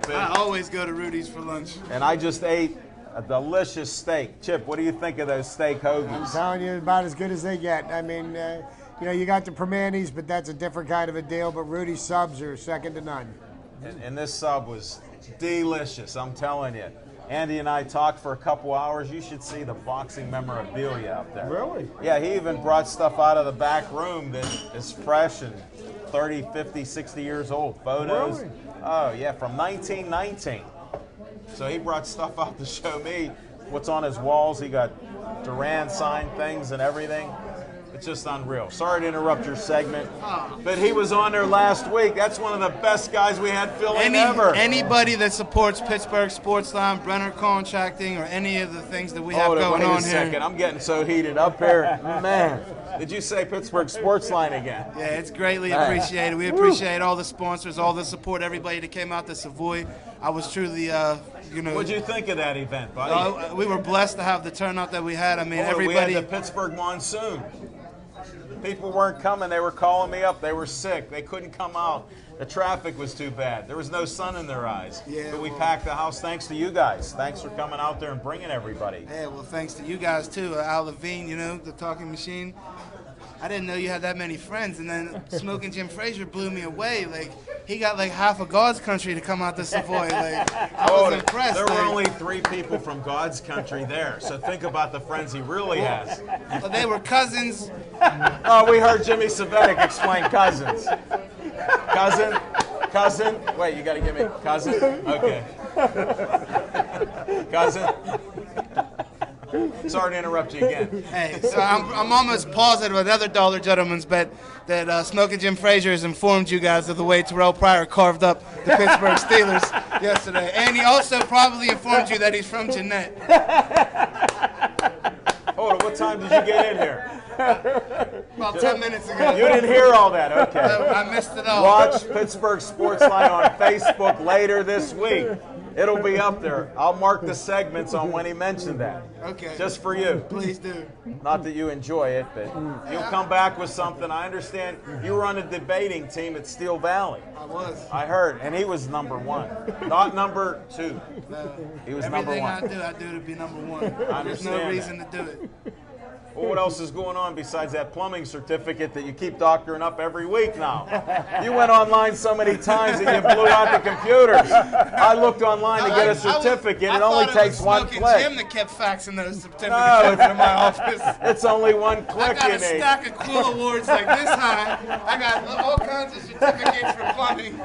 I always go to Rudy's for lunch. And I just ate a delicious steak. Chip, what do you think of those steak hoagies? I'm telling you, about as good as they get. I mean, you got the Permanis, but that's a different kind of a deal. But Rudy's subs are second to none. And this sub was delicious, I'm telling you. Andy and I talked for a couple hours. You should see the boxing memorabilia out there. Really? Yeah, he even brought stuff out of the back room that is fresh and 30, 50, 60 years old. Photos. Really? Oh, yeah, from 1919. So he brought stuff out to show me what's on his walls. He got Duran signed things and everything. It's just unreal. Sorry to interrupt your segment, but he was on there last week. That's one of the best guys we had filling ever. Anybody that supports Pittsburgh Sportsline, Brenner Contracting, or any of the things that we have going on Wait a second. I'm getting so heated up here. Man, did you say Pittsburgh Sportsline again? Yeah, it's greatly appreciated. We appreciate all the sponsors, all the support, everybody that came out to Savoy. I was truly, What'd you think of that event, buddy? We were blessed to have the turnout that we had. I mean, everybody. We had the Pittsburgh monsoon. People weren't coming. They were calling me up. They were sick. They couldn't come out. The traffic was too bad. There was no sun in their eyes. Yeah, but we packed the house thanks to you guys. Thanks for coming out there and bringing everybody. Yeah, well, thanks to you guys, too. Al Levine, the talking machine. I didn't know you had that many friends. And then Smoking Jim Frazier blew me away. Like, he got like half of God's country to come out to Savoy. Like, I was impressed. There were only 3 people from God's country there. So think about the friends he really has. Well, they were cousins. Oh, we heard Jimmy Savetic explain cousins. Cousin. Wait, you got to give me cousin. Okay. Cousin. Sorry to interrupt you again. Hey, so I'm almost positive another Dollar Gentleman's bet that Smoking Jim Frazier has informed you guys of the way Terrell Pryor carved up the Pittsburgh Steelers yesterday. And he also probably informed you that he's from Jeanette. Hold on, what time did you get in here? About 10 minutes ago. You didn't hear all that, okay. I missed it all. Watch Pittsburgh Sportsline on Facebook later this week. It'll be up there. I'll mark the segments on when he mentioned that. Okay. Just for you. Please do. Not that you enjoy it, but you'll come back with something. I understand you were on a debating team at Steel Valley. I was. I heard, and he was number 1, not number 2. No. He was number 1. Everything I do to be number 1. There's no reason to do it. Well, what else is going on besides that plumbing certificate that you keep doctoring up every week now? You went online so many times that you blew out the computers. I looked online to get a certificate. It only takes one click. Jim that kept faxing those certificates over to my office. It's only one click. I got a stack of cool awards like this high. I got all kinds of certificates for plumbing.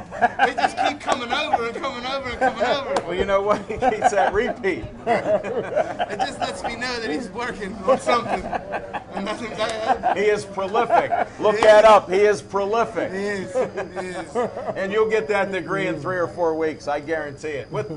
They just keep coming over and coming over and coming over. Well, you know what? He keeps that repeat. It just lets me know that he's working on something. He is prolific. Look that up. He is prolific. He is. He is. And you'll get that degree in 3 or 4 weeks. I guarantee it. With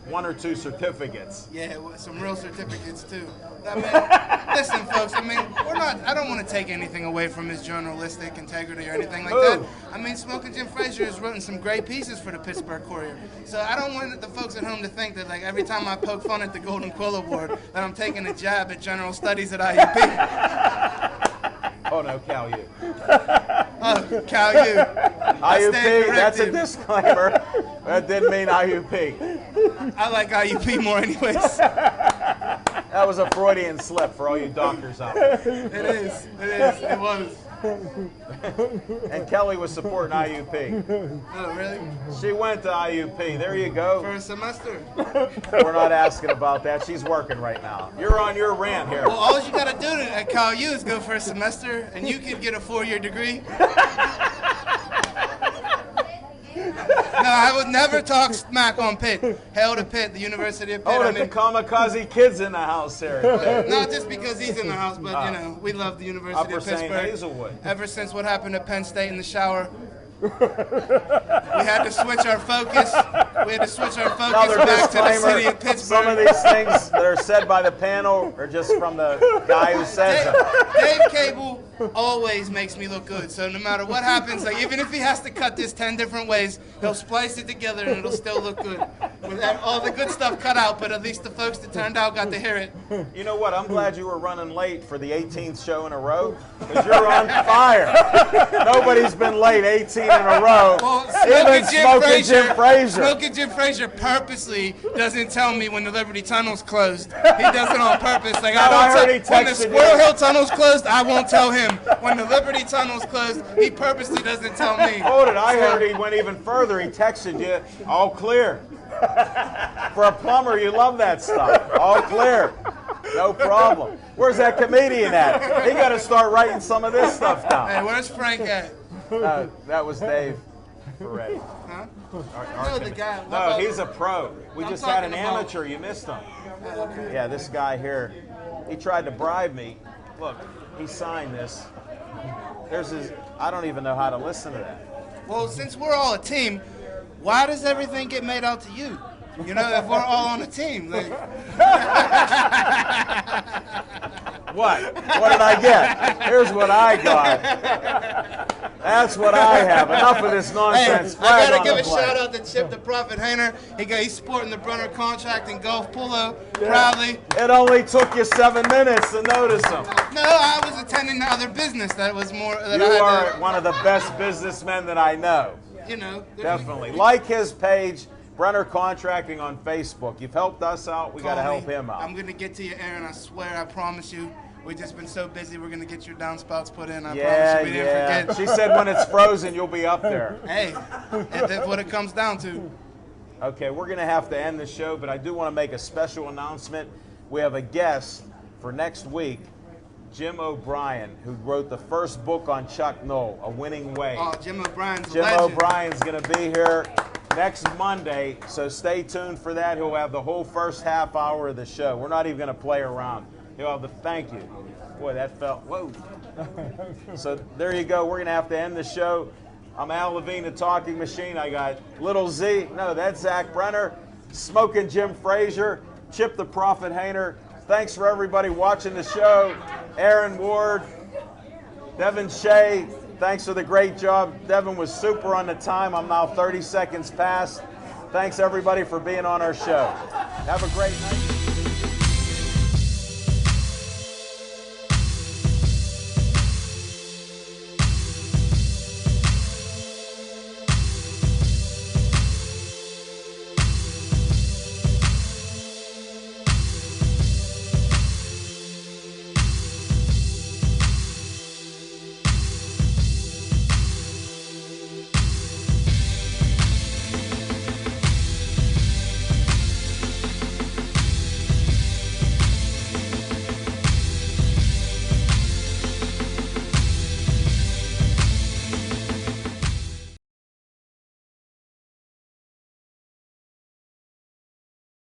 1 or 2 certificates. Yeah, with some real certificates too. I mean, listen, folks. I mean, I don't want to take anything away from his journalistic integrity or anything like that. I mean, Smoking Jim Frazier has written some great pieces for the Pittsburgh Courier. So I don't want the folks at home to think that, like, every time I poke fun at the Golden Quill Award, that I'm taking a jab at general studies at IUP. Oh no, Cal U. Oh, Cal U. IUP, that's a disclaimer. That didn't mean IUP. I like IUP more anyways. That was a Freudian slip for all you doctors out there. It is. It is. It was. And Kelly was supporting IUP. Oh, really? She went to IUP. There you go. For a semester. We're not asking about that. She's working right now. You're on your rant here. Well, all you got to do at Cal U is go for a semester, and you could get a 4-year degree. I would never talk smack on Pitt. Hail to Pitt, the University of Pitt. Oh, the kamikaze kid's in the house here. Not just because he's in the house, but, you know, we love the University Upper of St. Pittsburgh. Hazelwood. Ever since what happened at Penn State in the shower, we had to switch our focus. We had to switch our focus back to the city of Pittsburgh. Some of these things that are said by the panel are just from the guy who says them. Dave Cable always makes me look good. So no matter what happens, like even if he has to cut this 10 different ways, he'll splice it together and it'll still look good. With all the good stuff cut out, but at least the folks that turned out got to hear it. You know what? I'm glad you were running late for the 18th show in a row, because you're on fire. Nobody's been late 18 in a row. Well, Even Smoking Jim Frazier. Smoking Jim Frazier purposely doesn't tell me when the Liberty Tunnel's closed. He does it on purpose. Like I heard he when the texted Squirrel you. Hill Tunnel's closed, I won't tell him. When the Liberty Tunnel's closed, he purposely doesn't tell me. Hold it. I heard he went even further. He texted you, all clear. For a plumber, you love that stuff. All clear. No problem. Where's that comedian at? He got to start writing some of this stuff down. Hey, where's Frank at? That was Dave Ferretti. Huh? No, the guy. No, he's a pro. We I'm just had an talking about- amateur. You missed him. Yeah, this guy here, he tried to bribe me. Look, he signed this. There's his, I don't even know how to listen to that. Well, since we're all a team, why does everything get made out to you? You know, if we're all on a team. Like... What? What did I get? Here's what I got. That's what I have. Enough of this nonsense. Hey, I gotta give a shout out to Chip the Prophet Hainer. He's sporting the Brunner contract in golf polo proudly. It only took you 7 minutes to notice him. No, I was attending to other business. That was more. That You I had are to, one of the best businessmen that I know. You know. Definitely. Like his page, Brenner Contracting on Facebook. You've helped us out. We got to help him out. I'm gonna get to you, Aaron. I swear. I promise you. We've just been so busy. We're gonna get your downspouts put in. I promise you. We didn't forget. She said when it's frozen, you'll be up there. Hey, that's what it comes down to. Okay, we're going to have to end the show, but I do want to make a special announcement. We have a guest for next week, Jim O'Brien, who wrote the first book on Chuck Noll, A Winning Way. Oh, Jim O'Brien's a Jim legend. O'Brien's going to be here next Monday, so stay tuned for that. He'll have the whole first half hour of the show. We're not even going to play around. He'll have the thank you. Boy, that felt, whoa. So there you go. We're going to have to end the show. I'm Al Levine, the Talking Machine. I got Little Z. No, that's Zach Brenner. Smoking Jim Frazier. Chip the Prophet Hainer. Thanks for everybody watching the show. Aaron Ward. Devin Shea. Thanks for the great job. Devin was super on the time. I'm now 30 seconds past. Thanks, everybody, for being on our show. Have a great night.